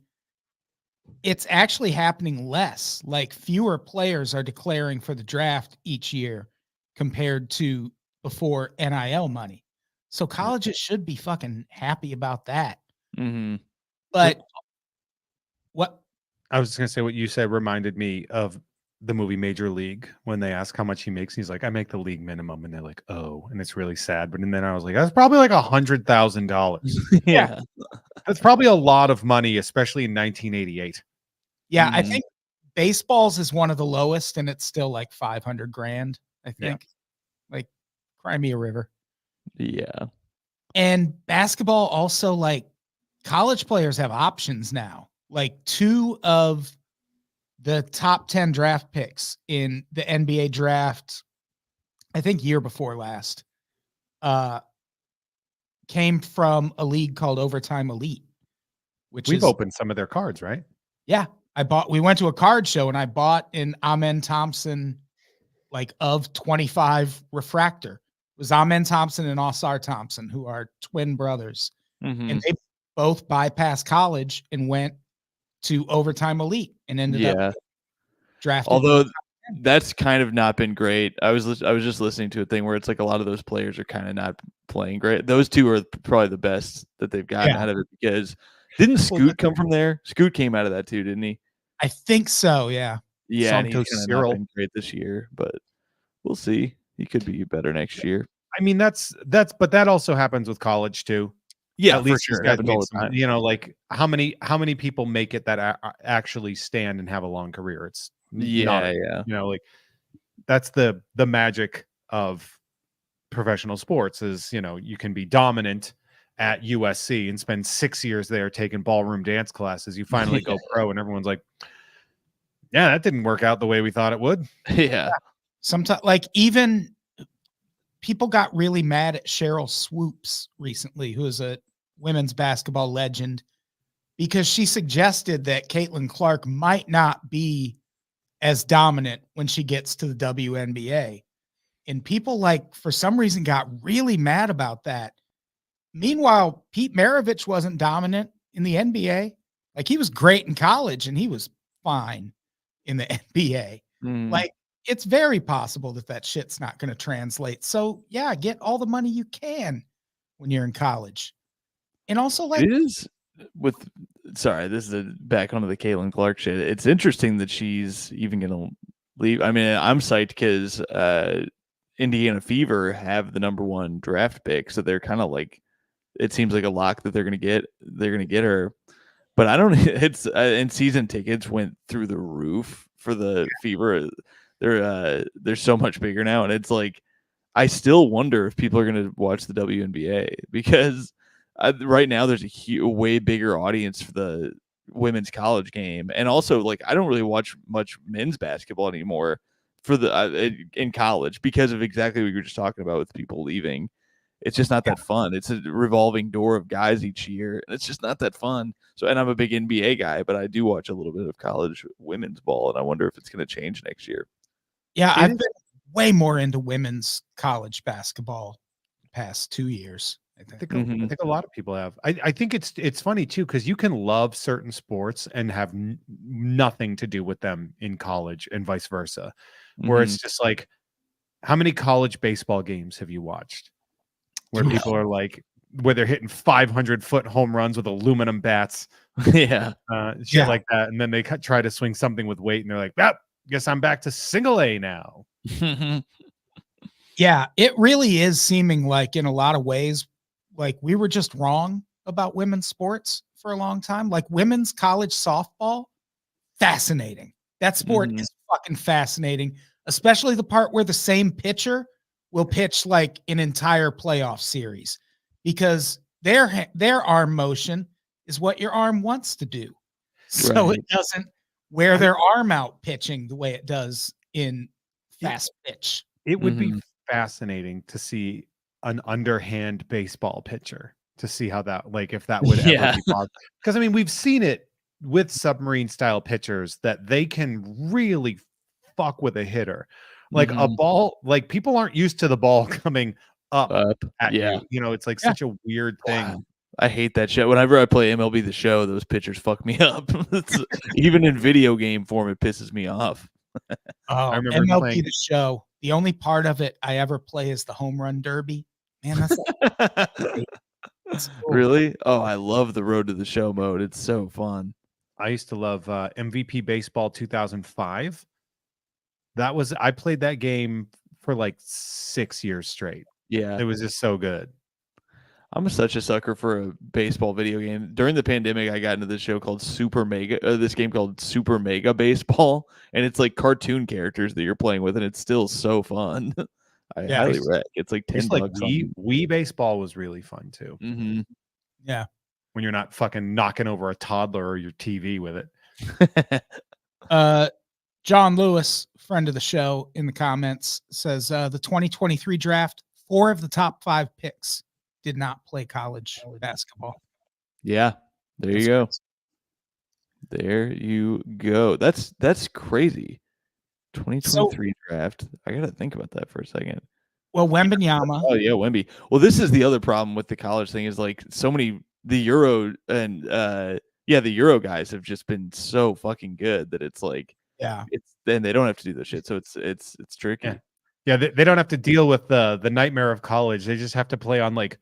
it's actually happening less. Like fewer players are declaring for the draft each year compared to before NIL money. So colleges should be fucking happy about that. But what I was just gonna say, what you said reminded me of the movie Major League when they ask how much he makes. He's like, I make the league minimum, and they're like, oh, and it's really sad. But and then I was like, that's probably like $100,000. Yeah, that's probably a lot of money, especially in 1988. Yeah, I think baseball's is one of the lowest, and it's still like 500 grand. I think, like, cry me a river. Yeah, and basketball also, like, college players have options now. Like 2 of the top 10 draft picks in the NBA draft, I think year before last, came from a league called Overtime Elite, which we've opened some of their cards, right? Yeah. We went to a card show and I bought an Amen Thompson, like of 25 refractor. It was Amen Thompson and Osar Thompson, who are twin brothers. And they both bypassed college and went to Overtime Elite and ended up drafted. Although that's kind of not been great. I was just listening to a thing where it's like a lot of those players are kind of not playing great. Those 2 are probably the best that they've gotten out of it because didn't Scoot come from there? Scoot came out of that too, didn't he? I think so, yeah. Yeah, and he's kind of not been great this year, but we'll see. He could be better next year. I mean, but that also happens with college too. Yeah, at least for sure. Guys made some, you know, like how many people make it that actually stand and have a long career? It's you know, like that's the magic of professional sports is, you know, you can be dominant at USC and spend 6 years there taking ballroom dance classes. You finally go pro and everyone's like, yeah, that didn't work out the way we thought it would. Yeah. Sometimes, like, even people got really mad at Cheryl Swoops recently, who is a women's basketball legend, because she suggested that Caitlin Clark might not be as dominant when she gets to the WNBA. And people, like, for some reason got really mad about that. Meanwhile, Pete Maravich wasn't dominant in the NBA. Like, he was great in college and he was fine in the NBA. Like, it's very possible that shit's not going to translate. So yeah, get all the money you can when you're in college. And also, like, it is with, sorry, this is back onto the Caitlin Clark shit. It's interesting that she's even going to leave. I mean, I'm psyched because Indiana Fever have the #1 draft pick, so they're kind of like, it seems like a lock that they're going to get her. But I don't. It's and season tickets went through the roof for the Fever. They're so much bigger now, and it's like I still wonder if people are going to watch the WNBA because right now there's a way bigger audience for the women's college game, and also like I don't really watch much men's basketball anymore for the in college because of exactly what you were just talking about with people leaving. It's just not that fun. It's a revolving door of guys each year, and it's just not that fun. So, and I'm a big NBA guy, but I do watch a little bit of college women's ball, and I wonder if it's going to change next year. Yeah, I've been way more into women's college basketball the past 2 years. I think. I think a lot of people have. I think it's funny too, because you can love certain sports and have nothing to do with them in college and vice versa. Where it's just like, how many college baseball games have you watched where people are like, where they're hitting 500-foot home runs with aluminum bats, shit like that, and then they try to swing something with weight, and they're like, guess I'm back to single A now. Yeah, it really is seeming like in a lot of ways, like we were just wrong about women's sports for a long time. Like women's college softball, fascinating. That sport is fucking fascinating, especially the part where the same pitcher will pitch like an entire playoff series, because their arm motion is what your arm wants to do. So it doesn't wear their arm out pitching the way it does in fast pitch. It would be fascinating to see an underhand baseball pitcher, to see how that, like, if that would ever be possible. Because I mean, we've seen it with submarine style pitchers that they can really fuck with a hitter. Like a ball, like people aren't used to the ball coming up at you. You know, it's like such a weird thing. Wow. I hate that shit. Whenever I play MLB The Show, those pitchers fuck me up. Even in video game form, it pisses me off. I remember MLB The Show. The only part of it I ever play is the home run derby. Man, that's cool. Really? Oh, I love the Road to the Show mode. It's so fun. I used to love MVP Baseball 2005. I played that game for like 6 years straight. Yeah. It was just so good. I'm such a sucker for a baseball video game. During the pandemic, I got into this show called this game called Super Mega Baseball, and it's like cartoon characters that you're playing with, and it's still so fun. I highly recommend. It's like $10. Like Wii Baseball was really fun too. Yeah, when you're not fucking knocking over a toddler or your TV with it. John Lewis, friend of the show, in the comments says the 2023 draft, 4 of the top 5 picks did not play college basketball. Yeah, there you go. There you go. That's crazy. 2023 draft. I gotta think about that for a second. Well, Wembanyama. Oh yeah, Wemby. Well, this is the other problem with the college thing, is like so many the Euro and the Euro guys have just been so fucking good that it's like then they don't have to do this shit, so it's tricky. Yeah, they don't have to deal with the nightmare of college. They just have to play on like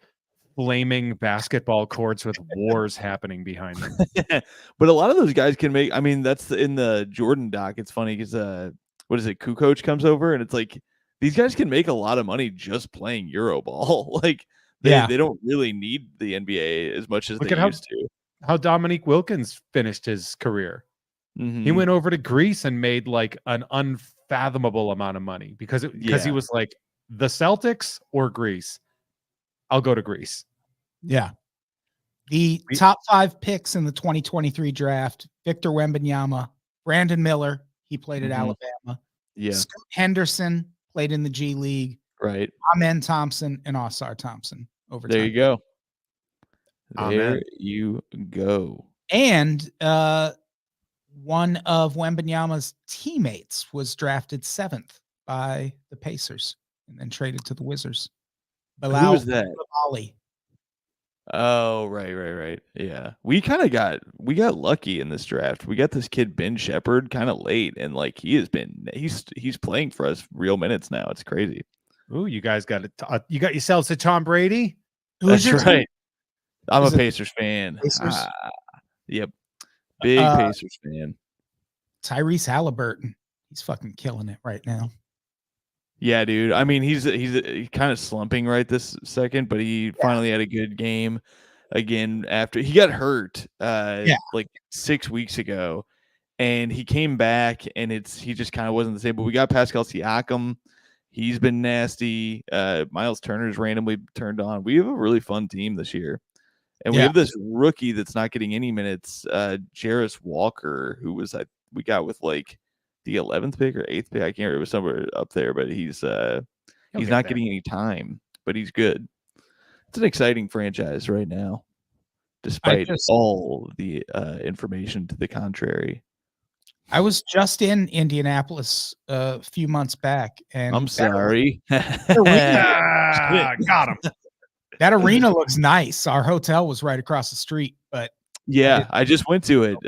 flaming basketball courts with wars happening behind them. But a lot of those guys can make. I mean, that's in the Jordan doc. It's funny because what is it? Kukoc comes over, and it's like these guys can make a lot of money just playing Euroball. Like they don't really need the NBA as much as they used to. How Dominique Wilkins finished his career. He went over to Greece and made like an unfathomable amount of money because he was like, the Celtics or Greece. I'll go to Greece. Yeah. The top 5 picks in the 2023 draft: Victor Wembanyama, Brandon Miller, he played at Alabama. Yeah. Scoot Henderson played in the G League. Right. Amen Thompson and Osar Thompson over there time. You go. Amen. There you go. And one of Wembanyama's teammates was drafted 7th by the Pacers and then traded to the Wizards. Who was that? Bali. Oh, right. Yeah. We got lucky in this draft. We got this kid Ben Shepherd kind of late, and like he's playing for us real minutes now. It's crazy. Ooh, you guys got it. You got yourselves a Tom Brady? That's right. I'm a Pacers fan. Pacers? Yep. Big Pacers fan. Tyrese Halliburton. He's fucking killing it right now. Yeah, dude. I mean, he's kind of slumping right this second, but he finally had a good game again after he got hurt like 6 weeks ago, and he came back, and he just kind of wasn't the same. But we got Pascal Siakam. He's been nasty. Miles Turner's randomly turned on. We have a really fun team this year. And we have this rookie that's not getting any minutes, Jarris Walker, who we got with like the 11th pick or 8th pick. I can't remember. It was somewhere up there, but he's not getting any time, but he's good. It's an exciting franchise right now, despite all the information to the contrary. I was just in Indianapolis a few months back, and I'm sorry. Ah, got him. that arena looks nice. Our hotel was right across the street, but Yeah, I just went to it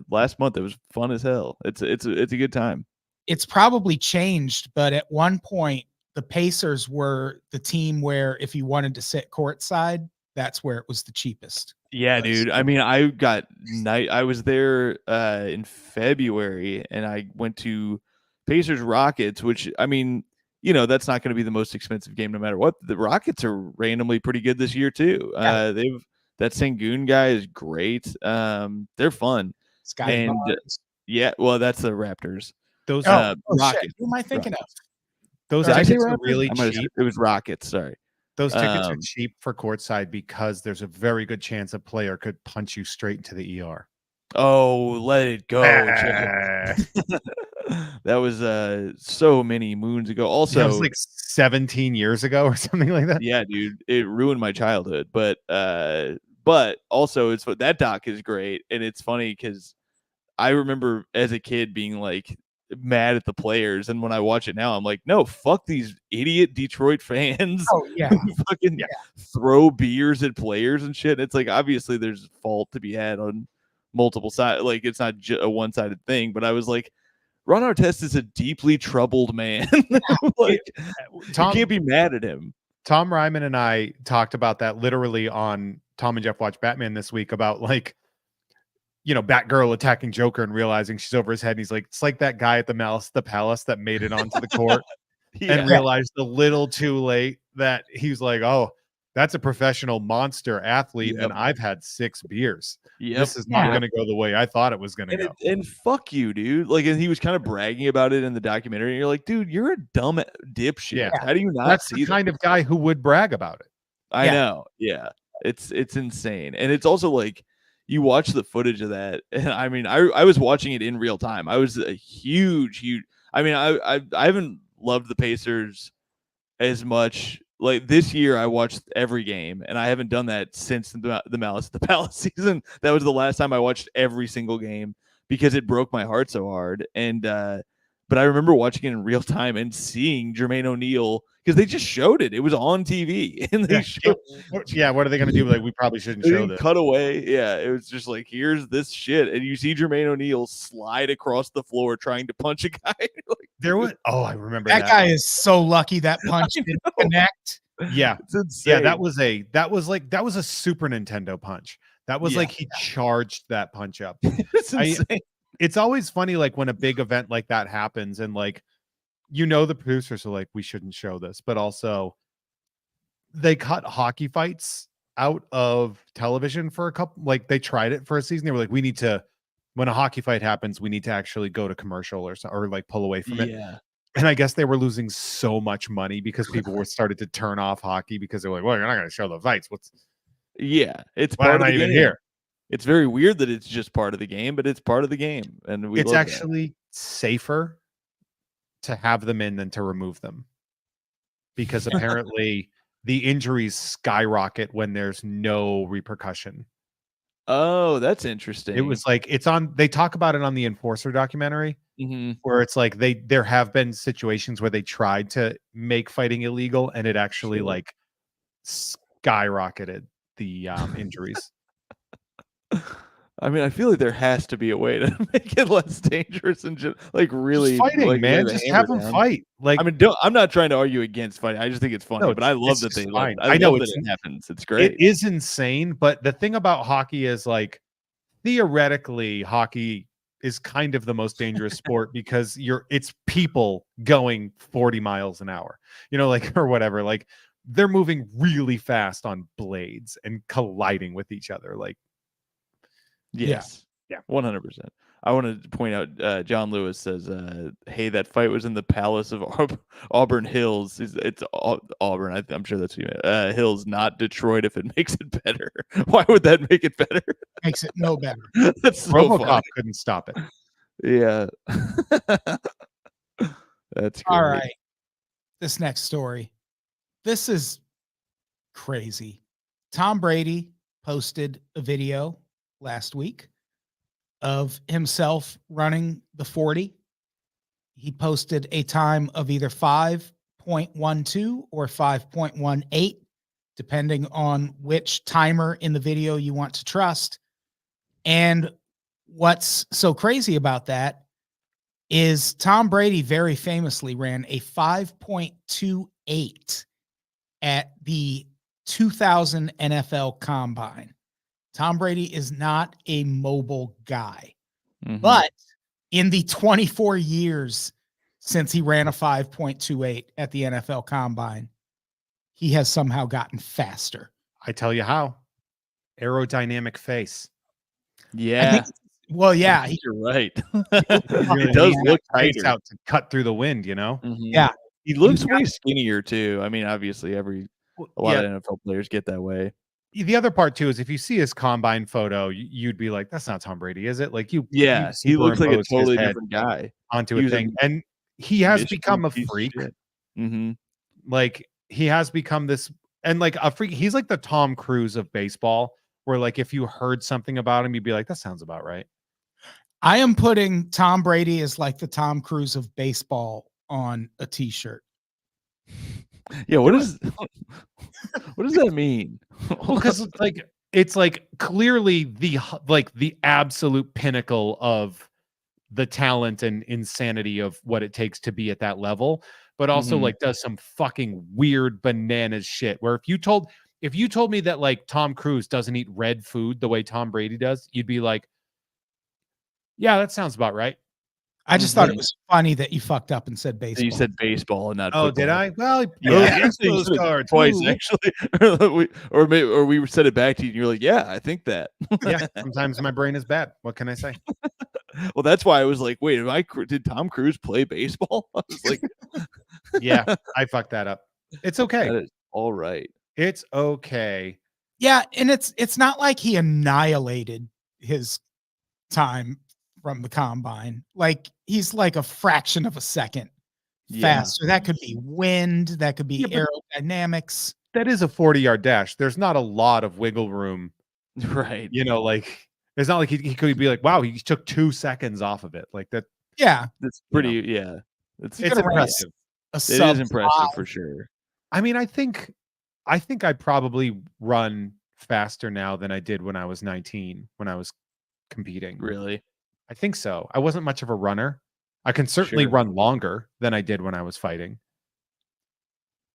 last month. It was fun as hell. It's a good time. it's probably changed. But at one point, the Pacers were the team where if you wanted to sit courtside, that's where it was the cheapest. Yeah, dude. I mean, I was there in February, and I went to Pacers Rockets, which I mean, that's not going to be the most expensive game no matter what. The Rockets are randomly pretty good this year too. Yeah. That Sengun guy is great. They're fun. Scotty And Barnes. yeah, well, that's the Raptors. Those Shit. Rockets. Who am I thinking of? those Did I say tickets are Raptors? really I might have said- cheap. It was Rockets. Sorry. Those tickets are cheap for courtside because there's a very good chance a player could punch you straight into the ER. Oh, let it go, Ah. That was so many moons ago. Also, That was like 17 years ago or something like that. yeah, dude, it ruined my childhood. But also, it's that doc is great, and it's funny because I remember as a kid being like mad at the players, and when I watch it now, I'm like, no, fuck these idiot Detroit fans. Oh yeah, who fucking throw beers at players and shit. It's like obviously there's fault to be had on multiple sides. Like it's not a one-sided thing. But I was like, Ron Artest is a deeply troubled man. Like you can't be mad at him. Tom Ryman and I talked about that literally on Tom and Jeff Watch Batman this week about like, Batgirl attacking Joker and realizing she's over his head. And he's like, it's like that guy at the Malice at the Palace that made it onto the court and realized a little too late that he's like, oh, that's a professional monster athlete. And I've had 6 beers. This is not going to go the way I thought it was going to go. And fuck you, dude. Like, and he was kind of bragging about it in the documentary. And you're like, dude, you're a dumb dipshit. Yeah. How do you not That's see the kind of guy who would brag about it. I know. Yeah. It's insane. And it's also like, you watch the footage of that, and I mean, I was watching it in real time. I was a huge. I mean, I haven't loved the Pacers as much. Like this year, I watched every game, and I haven't done that since the Malice at the Palace season. That was the last time I watched every single game because it broke my heart so hard. And but I remember watching it in real time and seeing Jermaine O'Neal because they just showed it. It was on TV, and they showed. Yeah, what are they going to do? Like, we probably shouldn't show this. Cut away. Yeah, it was just like, here's this shit, and you see Jermaine O'Neal slide across the floor trying to punch a guy. Like, there was. Oh, I remember that guy is so lucky that punch didn't connect. Yeah, it's insane. Yeah, that was a Super Nintendo punch. That was like he charged that punch up. It's insane. It's always funny, like when a big event like that happens, and like, the producers are like, we shouldn't show this, but also they cut hockey fights out of television for a couple. Like they tried it for a season. They were like, we need to, when a hockey fight happens, we need to actually go to commercial or like pull away from it. Yeah. And I guess they were losing so much money because people were started to turn off hockey because they're like, well, you're not going to show the fights. It's why part am of I the even game. here? It's very weird that it's just part of the game, but it's part of the game, and it's actually safer to have them in than to remove them, because apparently the injuries skyrocket when there's no repercussion. Oh, that's interesting. It was like they talk about it on the Enforcer documentary, where it's like there have been situations where they tried to make fighting illegal, and it actually like skyrocketed the injuries. I mean, I feel like there has to be a way to make it less dangerous and just like really just fighting, like, man. Just have them fight. Like, I mean, I'm not trying to argue against fighting. I just think it's funny, but I love that they. I know that it happens. It's great. It is insane, but the thing about hockey is like theoretically, hockey is kind of the most dangerous sport because it's people going 40 miles an hour, like or whatever. Like they're moving really fast on blades and colliding with each other. Like. Yes. Yeah. 100%. I want to point out, John Lewis says, hey, that fight was in the Palace of Auburn Hills. It's Auburn. I'm sure that's what you meant. Hills, not Detroit, if it makes it better. Why would that make it better? Makes it no better. That's so RoboCop couldn't stop it. Yeah. That's great. All right. This next story. This is crazy. Tom Brady posted a video last week of himself running the 40. He posted a time of either 5.12 or 5.18, depending on which timer in the video you want to trust. And what's so crazy about that is Tom Brady very famously ran a 5.28 at the 2000 NFL Combine. Tom Brady is not a mobile guy, but in the 24 years since he ran a 5.28 at the NFL Combine, he has somehow gotten faster. I tell you how. Aerodynamic face. Yeah. Well, yeah, You're right. Really He does needs look that face tighter. out to cut through the wind, you know? yeah. He looks way skinnier too. I mean, obviously, a lot of NFL players get that way. The other part too is if you see his combine photo, you'd be like, "That's not Tom Brady, is it?" Like you He looks like a superimpose his totally head different guy onto He a was a thing, and he has Michigan become a piece of freak. shit. Like he has become this, and like a freak. He's like the Tom Cruise of baseball, where like if you heard something about him, you'd be like, "That sounds about right." I am putting Tom Brady as like the Tom Cruise of baseball on a t-shirt. Yeah, what does that mean? Because it's like clearly the absolute pinnacle of the talent and insanity of what it takes to be at that level, but also like does some fucking weird bananas shit where if you told me that like Tom Cruise doesn't eat red food the way Tom Brady does, you'd be like, yeah, that sounds about right. I just thought it was funny that you fucked up and said baseball. You said baseball and not Oh, football. did I? Well, Yeah, those cards twice Ooh. actually, or we said it back to you, and you're like, "Yeah, I think that." Yeah, sometimes my brain is bad. What can I say? Well, that's why I was like, "Wait, did Tom Cruise play baseball?" I was like, "Yeah, I fucked that up. It's okay. That is all right. It's okay." Yeah, and it's not like he annihilated his time from the combine. Like he's like a fraction of a second faster. That could be wind, that could be aerodynamics. That is a 40-yard dash. There's not a lot of wiggle room. Right. You know, like it's not like he could be like, wow, he took 2 seconds off of it. Like that. Yeah. That's pretty, It's impressive. It is impressive for sure. I mean, I think I probably run faster now than I did when I was 19, when I was competing. Really? I think so. I wasn't much of a runner. I can certainly run longer than I did when I was fighting.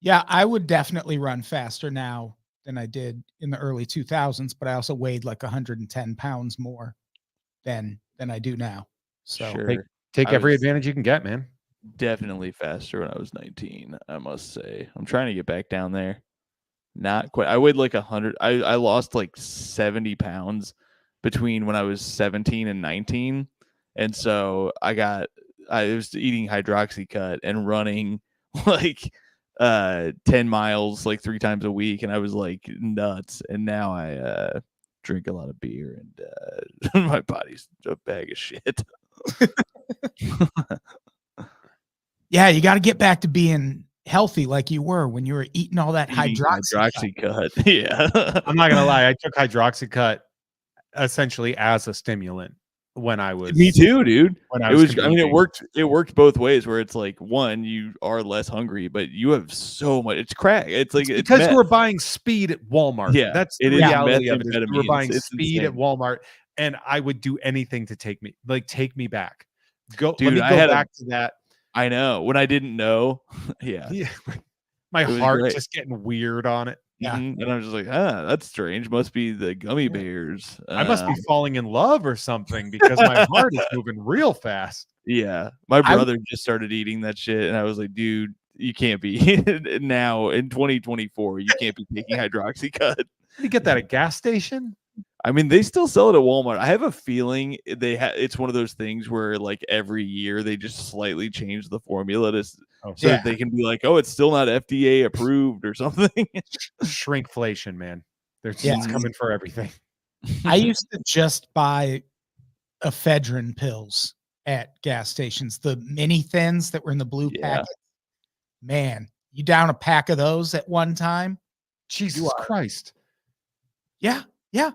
Yeah, I would definitely run faster now than I did in the early 2000s, but I also weighed like 110 pounds more than I do now. So take every advantage you can get, man. Definitely faster when I was 19, I must say. I'm trying to get back down there. Not quite. I weighed like 100. I lost like 70 pounds between when I was 17 and 19. And so I was eating Hydroxycut and running like 10 miles like 3 times a week, and I was like nuts. And now I drink a lot of beer, and my body's a bag of shit. Yeah, you got to get back to being healthy like you were when you were eating all that Hydroxycut. Yeah. I'm not gonna lie, I took Hydroxycut essentially as a stimulant when I was. Me too, dude. When I was competing. I mean, it worked both ways, where it's like, one, you are less hungry, but you have so much. It's crack. It's like it's because you were buying speed at Walmart. Yeah, that's the reality of it. You were buying it's speed insane. at Walmart, and I would do anything to take me back. Dude, let me go back to that. I know. When I didn't know, yeah. My heart just getting weird on it. Yeah. And I'm just like, that's strange. Must be the gummy bears. I must be falling in love or something because my heart is moving real fast. Yeah. My brother just started eating that shit, and I was like, dude, you can't be now in 2024. You can't be taking Hydroxycut. You get that at gas station? I mean, they still sell it at Walmart. I have a feeling it's one of those things where like every year they just slightly change the formula that they can be like, oh, it's still not FDA approved or something. Shrinkflation, man. They're just coming for everything. I used to just buy ephedrine pills at gas stations, the mini thins that were in the blue packet. Man, you down a pack of those at one time? Jesus Christ. Yeah. Yeah.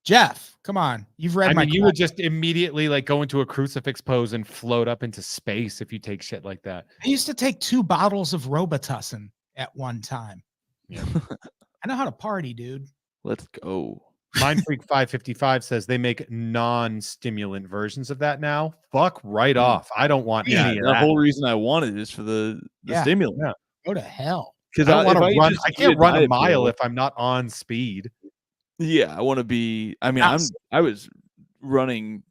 Jeff, Come on. You've read I my mean, you would just immediately like go into a crucifix pose and float up into space if you take shit like that. I used to take 2 bottles of Robitussin at one time. Yeah. I know how to party, dude. Let's go. Mind Freak 555 says they make non-stimulant versions of that now. Fuck right off. I don't want Yeah, any of the that. whole reason I wanted is for the Yeah. stimulant. Yeah. Go to hell. I Because don't want to run. just I eat can't run a diet mile pill- if I'm not on speed. Yeah, I want to be. I mean, Yes. I was running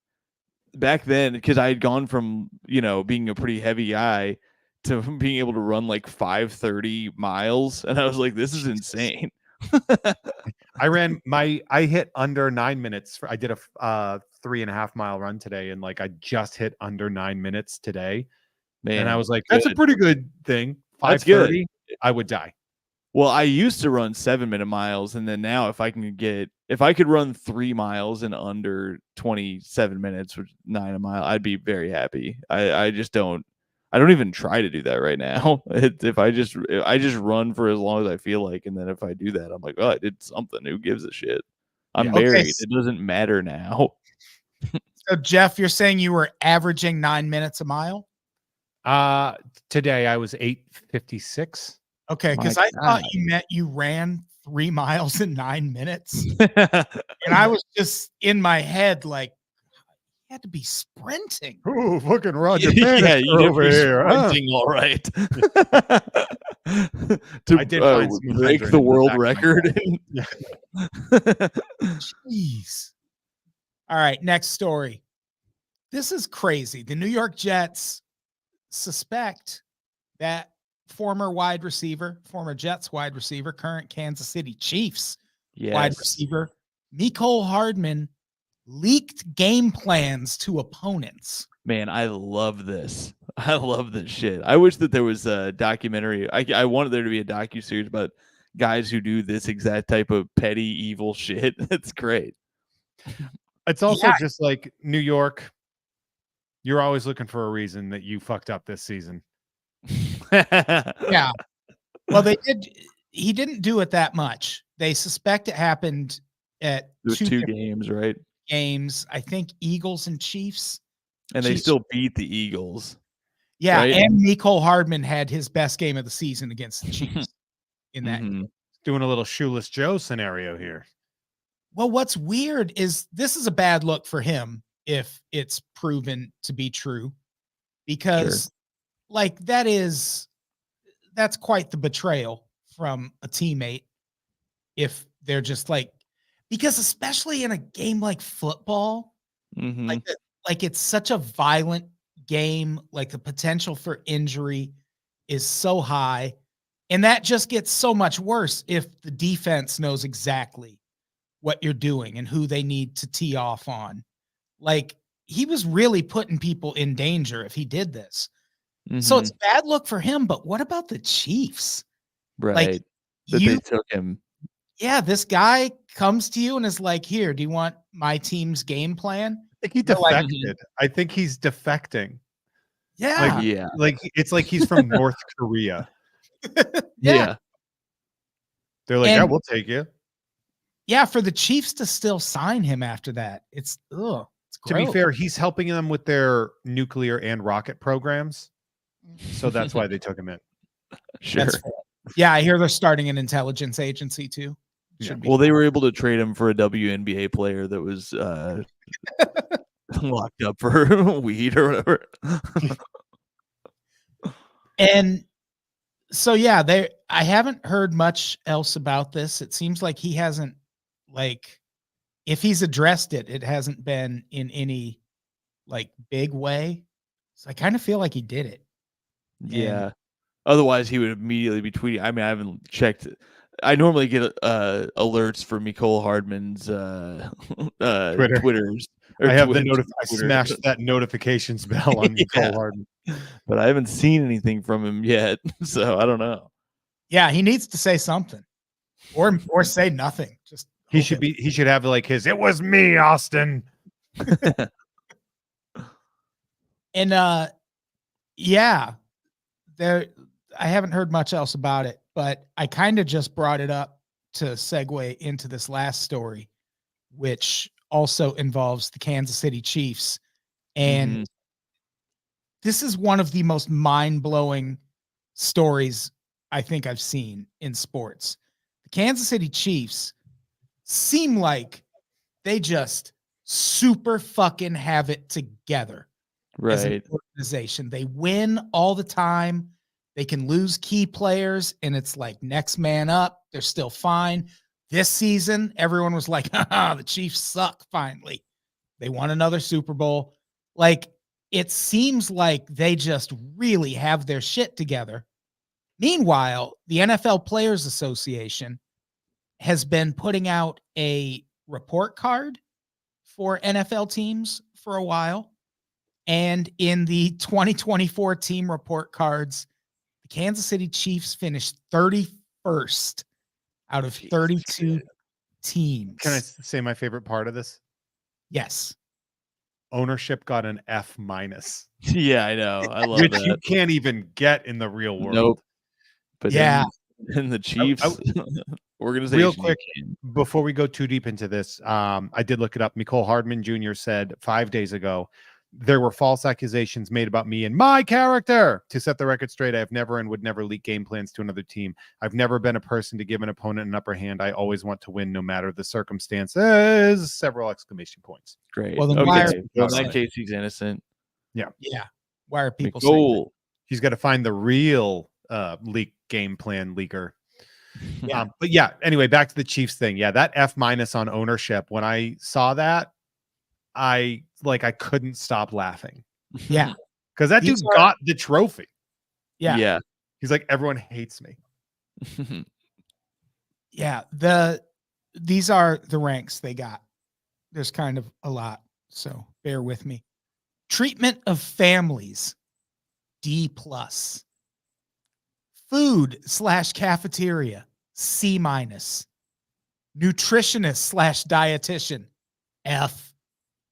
back then because I had gone from being a pretty heavy guy to being able to run like 5:30 miles, and I was like, this is insane. I hit under 9 minutes. I did a 3.5 mile run today, and like I just hit under 9 minutes today. Man, And I was like, that's a good. pretty good thing. That's good. 5:30, I would die. Well, I used to run 7-minute miles, and then now if I could run 3 miles in under 27 minutes, which 9 a mile, I'd be very happy. I don't even try to do that right now. I just run for as long as I feel like, and then if I do that, I'm like, oh, I did something. Who gives a shit? I'm Yeah. married. Okay. It doesn't matter now. So, Jeff, you're saying you were averaging 9 minutes a mile? Today I was 8:56. Okay, My because I thought God. you meant you ran 3 miles in 9 minutes. And I was just in my head like, you had to be sprinting. Ooh, fucking Roger Yeah, you over here. Huh? sprinting, all right. I did find some break Hendren the in the world back of my record. Jeez. All right, next story. This is crazy. The New York Jets suspect that former Jets wide receiver, current Kansas City Chiefs wide Yes. receiver, Mecole Hardman leaked game plans to opponents. Man, I love this. I love this shit. I wish that there was a documentary. I wanted there to be a docuseries about guys who do this exact type of petty evil shit. It's great. It's also just like New York. You're always looking for a reason that you fucked up this season. Yeah. Well, he didn't do it that much. They suspect it happened at There's 2 games, right? games. I think Eagles and Chiefs. And they Chiefs. still beat the Eagles. Yeah, right? and Mecole Hardman had his best game of the season against the Chiefs in that. Mhm. Doing a little shoeless Joe scenario here. Well, what's weird is this is a bad look for him if it's proven to be true, because like that's quite the betrayal from a teammate if they're just like, because especially in a game like football, Mhm. like it's such a violent game, like the potential for injury is so high, and that just gets so much worse if the defense knows exactly what you're doing and who they need to tee off on. Like, he was really putting people in danger if he did this. So it's Mhm. a bad look for him, but what about the Chiefs? Right. That they took him. Yeah, this guy comes to you and is like, "Here, do you want my team's game plan?" I think he They're like, defected. I think he's defecting. Yeah. Yeah. Like it's like he's from North Korea. Yeah. They're like, And- yeah, we'll take you. Yeah, for the Chiefs to still sign him after that, it's To gross. be fair, he's helping them with their nuclear and rocket programs. So that's why they took him in. Sure. That's fair. Yeah, I hear they're starting an intelligence agency too. Yeah. Should be. Well, they were able to trade him for a WNBA player that was locked up for weed or whatever. And so yeah, I haven't heard much else about this. It seems like he hasn't, like, if he's addressed it, it hasn't been in any like big way. So I kind of feel like he did it. Yeah. Otherwise, he would immediately be tweeting. I mean, I haven't checked. I normally get alerts for Mecole Hardman's Twitters. I have the Twitter. I smashed that notifications bell on Mecole Hardman. But I haven't seen anything from him yet, so I don't know. Yeah, he needs to say something, or say nothing. Just He should have like his "It was me, Austin." And yeah, I haven't heard much else about it, but I kind of just brought it up to segue into this last story, which also involves the Kansas City Chiefs. And this is one of the most mind-blowing stories I think I've seen in sports. The Kansas City Chiefs seem like they just super fucking have it together as an Right. organization. They win all the time. They can lose key players, and it's like next man up. They're still fine. This season, everyone was like, the Chiefs suck finally. They won another Super Bowl. Like, it seems like they just really have their shit together. Meanwhile, the NFL Players Association has been putting out a report card for NFL teams for a while. And in the 2024 team report cards, the Kansas City Chiefs finished 31st out of 32 teams. Can I say my favorite part of this? Yes. Ownership got an F-. Yeah, I know. I love Which that. you can't even get in the real world. Nope. But Yeah. in the Chiefs organization. Real quick, before we go too deep into this, I did look it up. Nicole Hardman Jr. said 5 days ago, there were false accusations made about me and my character. To set the record straight, I have never and would never leak game plans to another team. I've never been a person to give an opponent an upper hand. I always want to win no matter the circumstances. Several exclamation points. Great. Well, then okay. why are Well, people in that case, he's innocent. Yeah. Why are people saying Goal. He's got to find the real leak game plan leaker. Yeah. But yeah, anyway, back to the Chiefs thing. Yeah, that F- on ownership. When I saw that, I couldn't stop laughing. Yeah. Because that dude got the trophy. Yeah. He's like, everyone hates me. Yeah. These are the ranks they got. There's kind of a lot, so bear with me. Treatment of families, D+. Food/cafeteria, C-. Nutritionist/dietitian, F.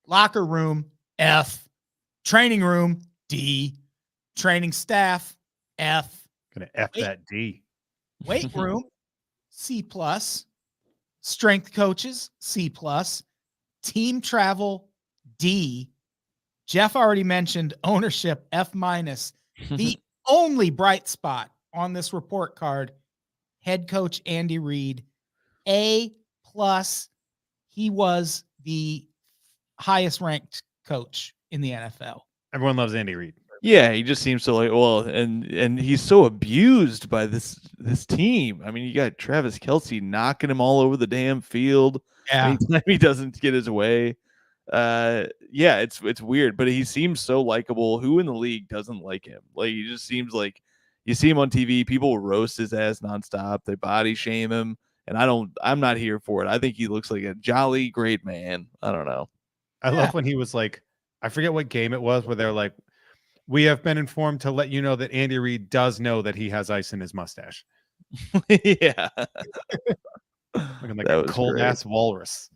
Locker room, F. Training room, D. Training staff, F. Gonna F that D. Weight room, C+. Strength coaches, C+. Team travel, D. Jeff already mentioned ownership, F-. The only bright spot on this report card, head coach Andy Reid, A+. He was the highest ranked coach in the NFL. Everyone loves Andy Reid. Yeah, he just seems to like, well, and he's so abused by this team. I mean, you got Travis Kelce knocking him all over the damn field. Yeah. Anytime he doesn't get his way. Yeah, it's weird, but he seems so likable. Who in the league doesn't like him? Like, he just seems like you see him on TV, people roast his ass nonstop. They body shame him, and I'm not here for it. I think he looks like a jolly great man. I don't know. I love when he was like, I forget what game it was, where they're like, we have been informed to let you know that Andy Reid does know that he has ice in his mustache. Yeah. Looking like a cold ass walrus.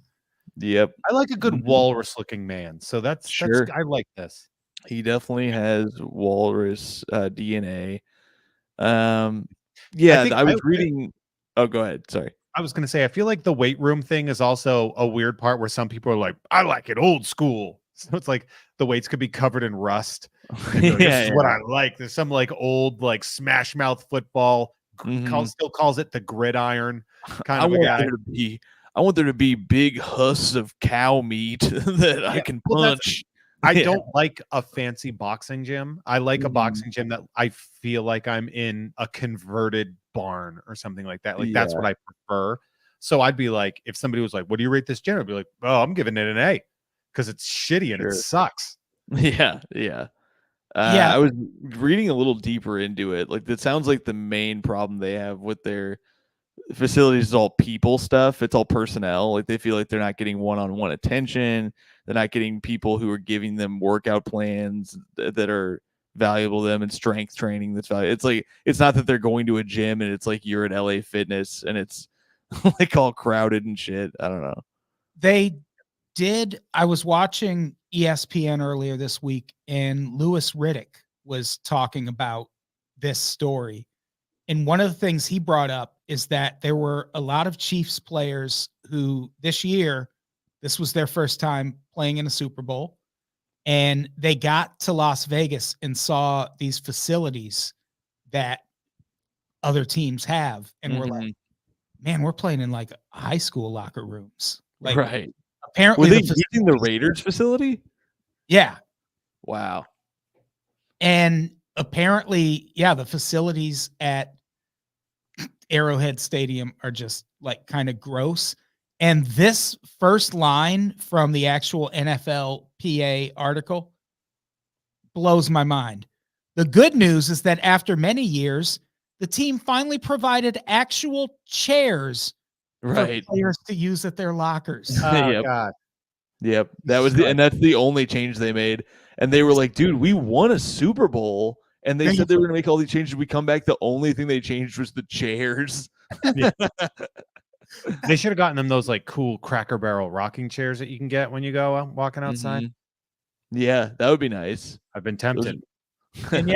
Yep. I like a good walrus looking man. So that's I like this. He definitely has walrus DNA. Yeah, I was reading. Oh, go ahead. Sorry. I was going to say, I feel like the weight room thing is also a weird part where some people are like, I like it old school. So it's like the weights could be covered in rust. And like, this is what I like. There's some like old, like smash mouth football, still calls it the gridiron kind of a guy. I want there to be big husks of cow meat that I can punch. I don't like a fancy boxing gym. I like a boxing gym that I feel like I'm in a converted barn or something like that. Like that's what I prefer. So I'd be like, if somebody was like, what do you rate this gym? I'd be like, oh, I'm giving it an A because it's shitty and it sucks. Yeah. I was reading a little deeper into it. Like, that sounds like the main problem they have with their facilities is all people stuff. It's all personnel. Like, they feel like they're not getting one-on-one attention. They're not getting people who are giving them workout plans that are valuable to them and strength training that's valuable. It's like, it's not that they're going to a gym and it's like you're at LA Fitness and it's like all crowded and shit. I don't know. I was watching ESPN earlier this week, and Louis Riddick was talking about this story. And one of the things he brought up is that there were a lot of Chiefs players who this year This was their first time playing in a Super Bowl. And they got to Las Vegas and saw these facilities that other teams have. And we're like, man, we're playing in like high school locker rooms. Like, right. apparently, Were they using the Raiders facility? Yeah. Wow. And apparently, yeah, the facilities at Arrowhead Stadium are just like kind of gross. And this first line from the actual NFLPA article blows my mind. The good news is that after many years, the team finally provided actual chairs for players to use at their lockers. Oh, God. Yep. And that's the only change they made. And they were like, dude, we won a Super Bowl. And they said they were going to make all these changes. We come back. The only thing they changed was the chairs. Yeah. They should have gotten them those like cool Cracker Barrel rocking chairs that you can get when you go walking outside. Yeah, that would be nice. I've been tempted. And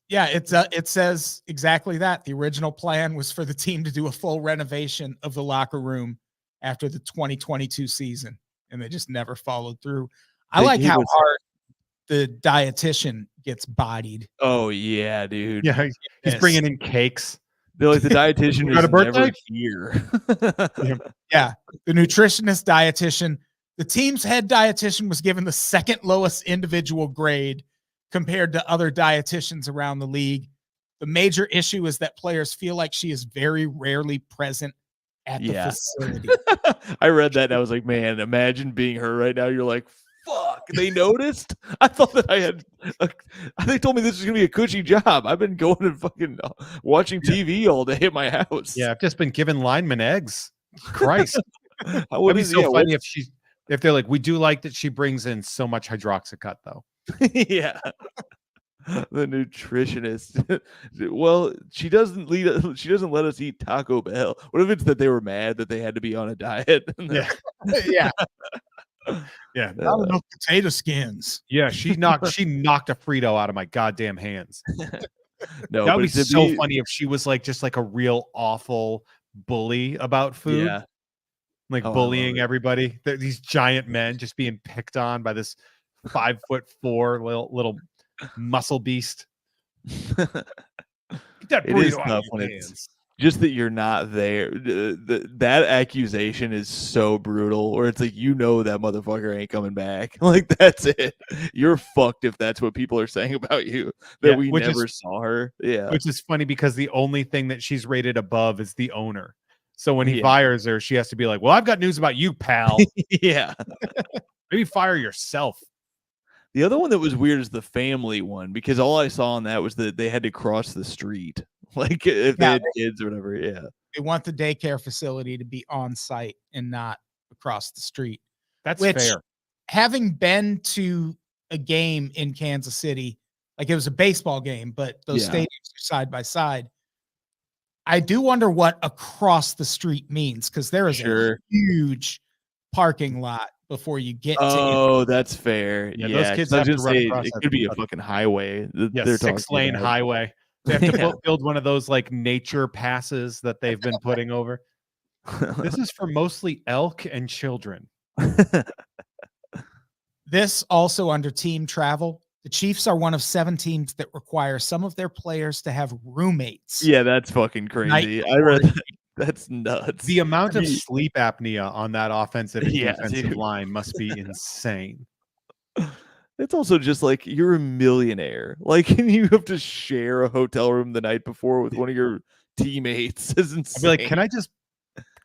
yeah, it says exactly that. The original plan was for the team to do a full renovation of the locker room after the 2022 season, and they just never followed through. I like how hard the dietitian gets bodied. Oh yeah, dude. Yeah, he's bringing in cakes. They're like, the dietitian is never here. Yeah, the nutritionist dietitian. The team's head dietitian was given the second lowest individual grade compared to other dietitians around the league. The major issue is that players feel like she is very rarely present at the facility. I read that and I was like, man, imagine being her right now. You're like, fuck, they noticed? I thought that they told me this was going to be a cushy job. I've been going and fucking watching TV all day at my house. Yeah, I've just been giving linemen eggs. Christ. What is so funny if they're like, we do like that she brings in so much hydroxycut though. Yeah. The nutritionist. Well, she doesn't let us eat Taco Bell. What if it's that they were mad that they had to be on a diet? Yeah. Yeah. Yeah. Not enough potato skins. Yeah, she knocked a Frito out of my goddamn hands. No, that would be so funny if she was like just like a real awful bully about food. Yeah. Like bullying everybody. These giant men just being picked on by this 5'4" little muscle beast. It is tough when it's just that you're not there. That accusation is so brutal, or it's like, that motherfucker ain't coming back. Like, that's it. You're fucked if that's what people are saying about you, that we never saw her. Yeah. Which is funny because the only thing that she's rated above is the owner. So when he fires her, she has to be like, well, I've got news about you, pal. Yeah. Maybe fire yourself. The other one that was weird is the family one, because all I saw on that was that they had to cross the street. Like, if they had kids or whatever. Yeah. They want the daycare facility to be on site and not across the street. That's fair. Having been to a game in Kansas City, like it was a baseball game, but those stadiums are side by side. I do wonder what across the street means, because there is a huge parking lot before you get to it. Oh, that's fair. Yeah, those kids have to run across. It could be a fucking highway. Yeah, 6-lane highway. They have to build one of those like nature passes that they've been putting over. This is for mostly elk and children. This also under team travel. The Chiefs are one of 7 teams that require some of their players to have roommates. Yeah, that's fucking crazy. I read that. That's nuts. The amount of sleep apnea on that offensive and defensive line must be insane. It's also just like, you're a millionaire. Like, and you have to share a hotel room the night before with one of your teammates. Is insane. I'd be like, can I just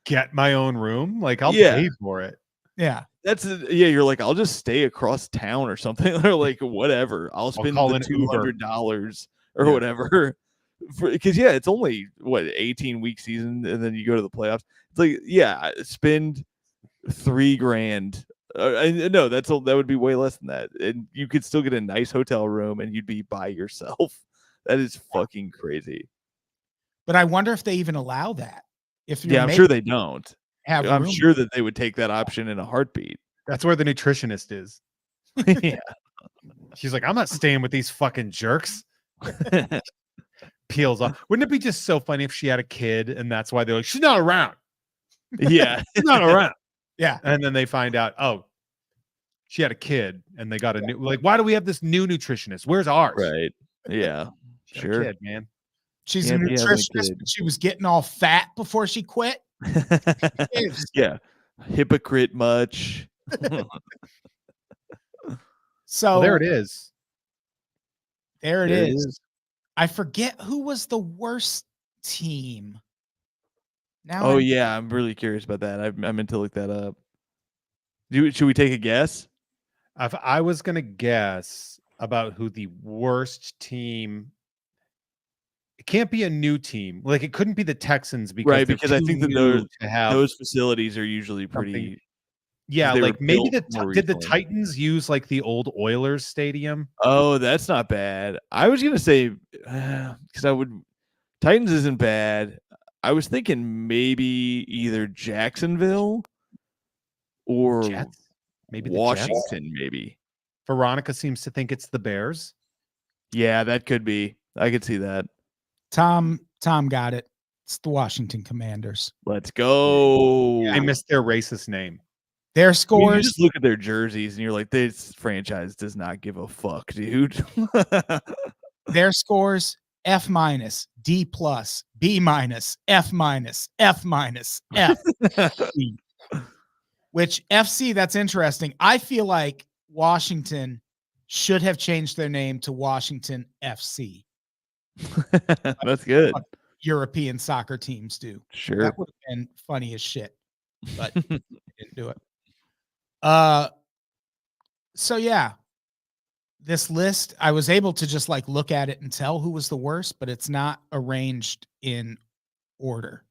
get my own room? Like, I'll pay for it. Yeah. You're like, I'll just stay across town or something. Or like, whatever. I'll spend the $200 or whatever. Because it's only 18-week season, and then you go to the playoffs. It's like, spend $3,000. No, that would be way less than that, and you could still get a nice hotel room, and you'd be by yourself. That is fucking crazy. But I wonder if they even allow that. I'm sure they don't. I'm sure that they would take that option in a heartbeat. That's where the nutritionist is. Yeah, she's like, I'm not staying with these fucking jerks. Peels off. Wouldn't it be just so funny if she had a kid and that's why they're like, she's not around? Yeah, she's not around. Yeah. And then they find out, oh, she had a kid and they got a new, like, why do we have this new nutritionist? Where's ours? Right. Yeah. She had a Sure. kid, man. She's a Can't be having a nutritionist, kid. but she was getting all fat before she quit. Yeah. Hypocrite much. So Well, there it is. There it There it is. is. I forget who was the worst team. Now Oh yeah, I'm really curious about that. I meant to look that up. Should we take a guess? If I was going to guess about who the worst team, it can't be a new team. Like, it couldn't be the Texans because Right, they're because I too think that new to have those facilities are usually something. pretty. Yeah, they were like maybe built more did the recently. Titans use like the old Oilers stadium? Oh, that's not bad. I was gonna say because Titans isn't bad. I was thinking maybe either Jacksonville or Jets? Maybe the Jets? Washington, maybe. Veronica seems to think it's the Bears. Yeah, that could be. I could see that. Tom got it. It's the Washington Commanders. Let's go. I missed their racist name. Their I mean, you scores. just look at their jerseys and you're like, this franchise does not give a fuck, dude. Their scores: F minus, D plus, B minus, F minus, F minus, F. C. Which FC? That's interesting. I feel like Washington should have changed their name to Washington FC. That's good. European soccer teams do. Sure. That would have been funny as shit, but they didn't do it. So yeah, this list, I was able to just like look at it and tell who was the worst, but it's not arranged in order.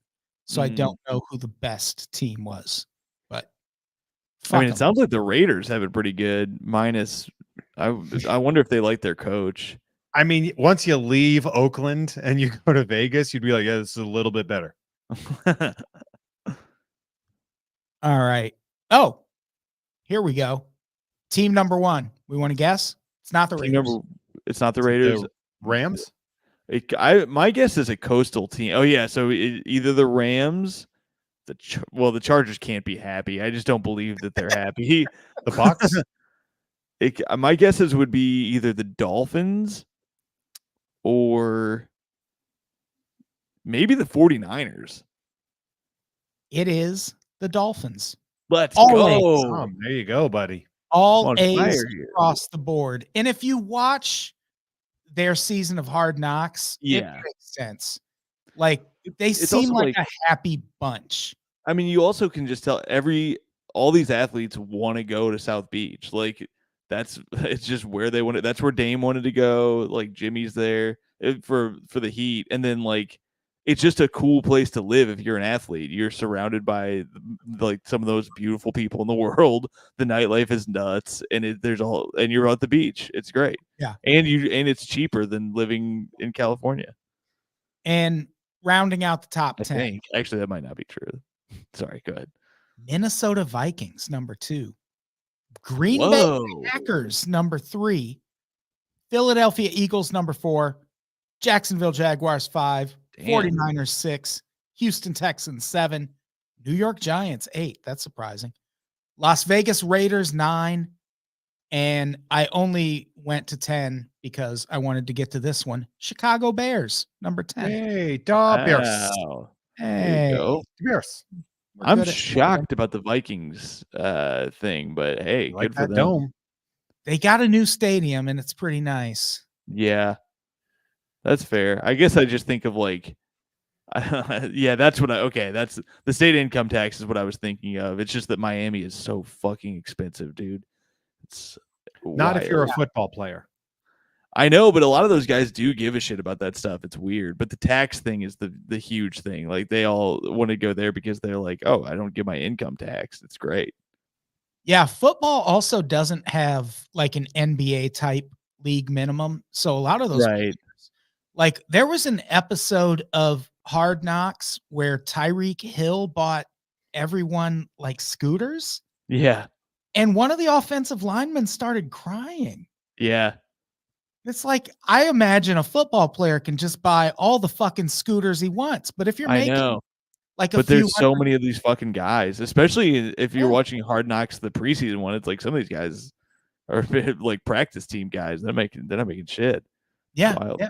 So I don't know who the best team was, but I mean, it fuck 'em. sounds like the Raiders have it pretty good. Minus, I wonder if they like their coach. I mean, once you leave Oakland and you go to Vegas, you'd be like, yeah, this is a little bit better. All right. Oh, here we go. Team number one. We want to guess? It's not the Raiders. It's not the Raiders. The Rams? My guess is a coastal team. Oh yeah, so either the Rams, the Chargers can't be happy. I just don't believe that they're happy. The Bucks? My guesses would be either the Dolphins or maybe the 49ers. It is the Dolphins. Let's All go. There you go, buddy. All On A's fire here. across the board. And if you watch their season of Hard Knocks, it Yeah. makes sense. Like they It's seem also like a happy bunch. I mean, you also can just tell all these athletes want to go to South Beach. Like it's just where they wanted. That's where Dame wanted to go. Like Jimmy's there for the Heat, and then like it's just a cool place to live if you're an athlete. You're surrounded by like some of those beautiful people in the world. The nightlife is nuts, and and you're at the beach. It's great. Yeah, and it's cheaper than living in California. And rounding out the top 10, I think actually that might not be true. Sorry, go ahead. Minnesota Vikings number 2, Green Bay Packers number 3, Philadelphia Eagles number 4, Jacksonville Jaguars 5, 49ers 6, Houston Texans 7, New York Giants 8. That's surprising. Las Vegas Raiders 9, and I only went to 10 because I wanted to get to this one. Chicago Bears number 10. Hey, Bears. Wow. Hey, There you go. Bears. I'm shocked about the Vikings thing, but hey, Like good for that them. dome. They got a new stadium and it's pretty nice. Yeah, that's fair. I guess I just think of like, yeah, that's what that's the state income tax is what I was thinking of. It's just that Miami is so fucking expensive, dude. It's Not if you're a wild. football player. I know, but a lot of those guys do give a shit about that stuff. It's weird, but the tax thing is the huge thing. Like they all want to go there because they're like, oh, I don't give my income tax. It's great. Yeah, football also doesn't have like an NBA type league minimum. So a lot of those players, like there was an episode of Hard Knocks where Tyreek Hill bought everyone like scooters. Yeah. And one of the offensive linemen started crying. Yeah. It's like, I imagine a football player can just buy all the fucking scooters he wants. But if you're making like a But few there's so hundred. many of these fucking guys, especially if you're Yeah. watching Hard Knocks, the preseason one. It's like some of these guys are like practice team guys. They're not making shit. Yeah, Wild.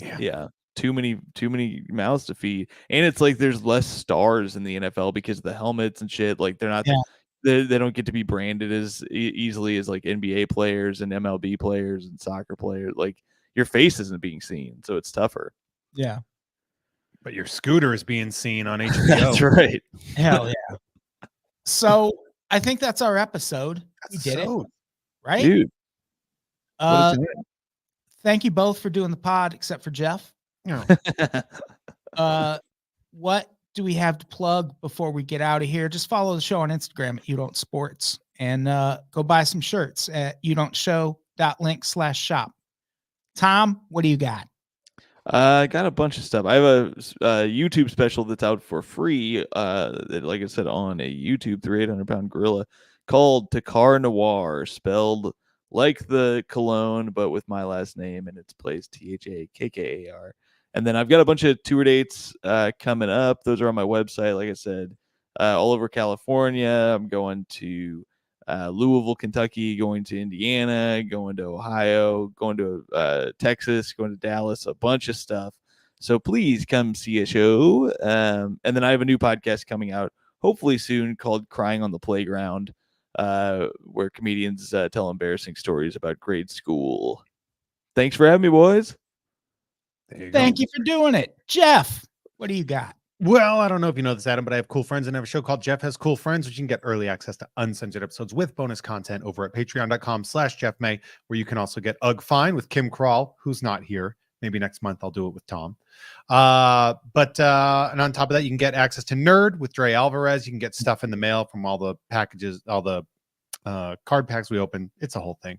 Yeah. Yeah. Too many mouths to feed. And it's like there's less stars in the NFL because of the helmets and shit. Like they're not Yeah. they don't get to be branded as easily as like NBA players and MLB players and soccer players. Like your face isn't being seen, so it's tougher. yeah. But your scooter is being seen on HBO. That's right. Hell yeah. So I think that's our episode. We did it, right? Dude. What a time. Thank you both for doing the pod, except for Jeff. What do we have to plug before we get out of here? Just follow the show on Instagram at You Don't Sports and go buy some shirts at youdon'tshow.link/shop. Tom, what do you got? I got a bunch of stuff. I have a YouTube special that's out for free, like I said, on a YouTube 300-pound gorilla called Thakkar Noir, spelled like the cologne, but with my last name, and it's plays THAKKAR. And then I've got a bunch of tour dates coming up. Those are on my website, like I said, all over California. I'm going to Louisville, Kentucky, going to Indiana, going to Ohio, going to Texas, going to Dallas, a bunch of stuff. So please come see a show. And then I have a new podcast coming out hopefully soon called Crying on the Playground, where comedians tell embarrassing stories about grade school. Thanks for having me, boys. Thank you for doing it. Jeff, what do you got? Well, I don't know if you know this, Adam, but I have cool friends and I have a show called Jeff Has Cool Friends, which you can get early access to uncensored episodes with bonus content over at patreon.com/JeffMay, where you can also get Ugh Fine with Kim Crawl, who's not here. Maybe next month I'll do it with Tom. And on top of that, you can get access to Nerd with Dre Alvarez. You can get stuff in the mail from all the packages, all the card packs we open. It's a whole thing.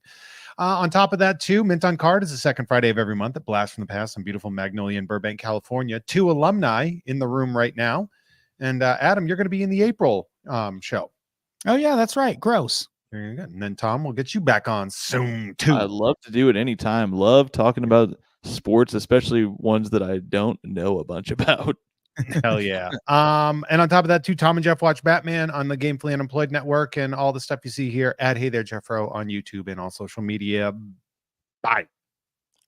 On top of that, too, Mint on Card is the second Friday of every month. At Blast from the Past in beautiful Magnolia in Burbank, California. 2 alumni in the room right now. And Adam, you're going to be in the April show. Oh, yeah, that's right. Gross. There you go. And then Tom, we'll get you back on soon, too. I'd love to do it anytime. Love talking about sports, especially ones that I don't know a bunch about. Hell yeah. And on top of that, too, Tom and Jeff watch Batman on the Gamefully Unemployed Network and all the stuff you see here at Hey There Jeffro on YouTube and all social media. Bye.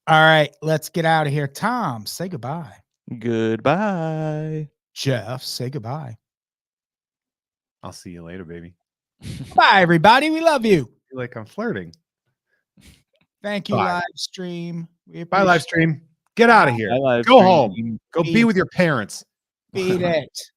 All right, let's get out of here. Tom, say goodbye. Goodbye. Jeff, say goodbye. I'll see you later, baby. Bye, everybody. We love you. I feel like I'm flirting. Thank you, Bye. live stream. Bye, live stream. Get out of here. Bye, live Go stream. home. Go be with your parents. Beat it.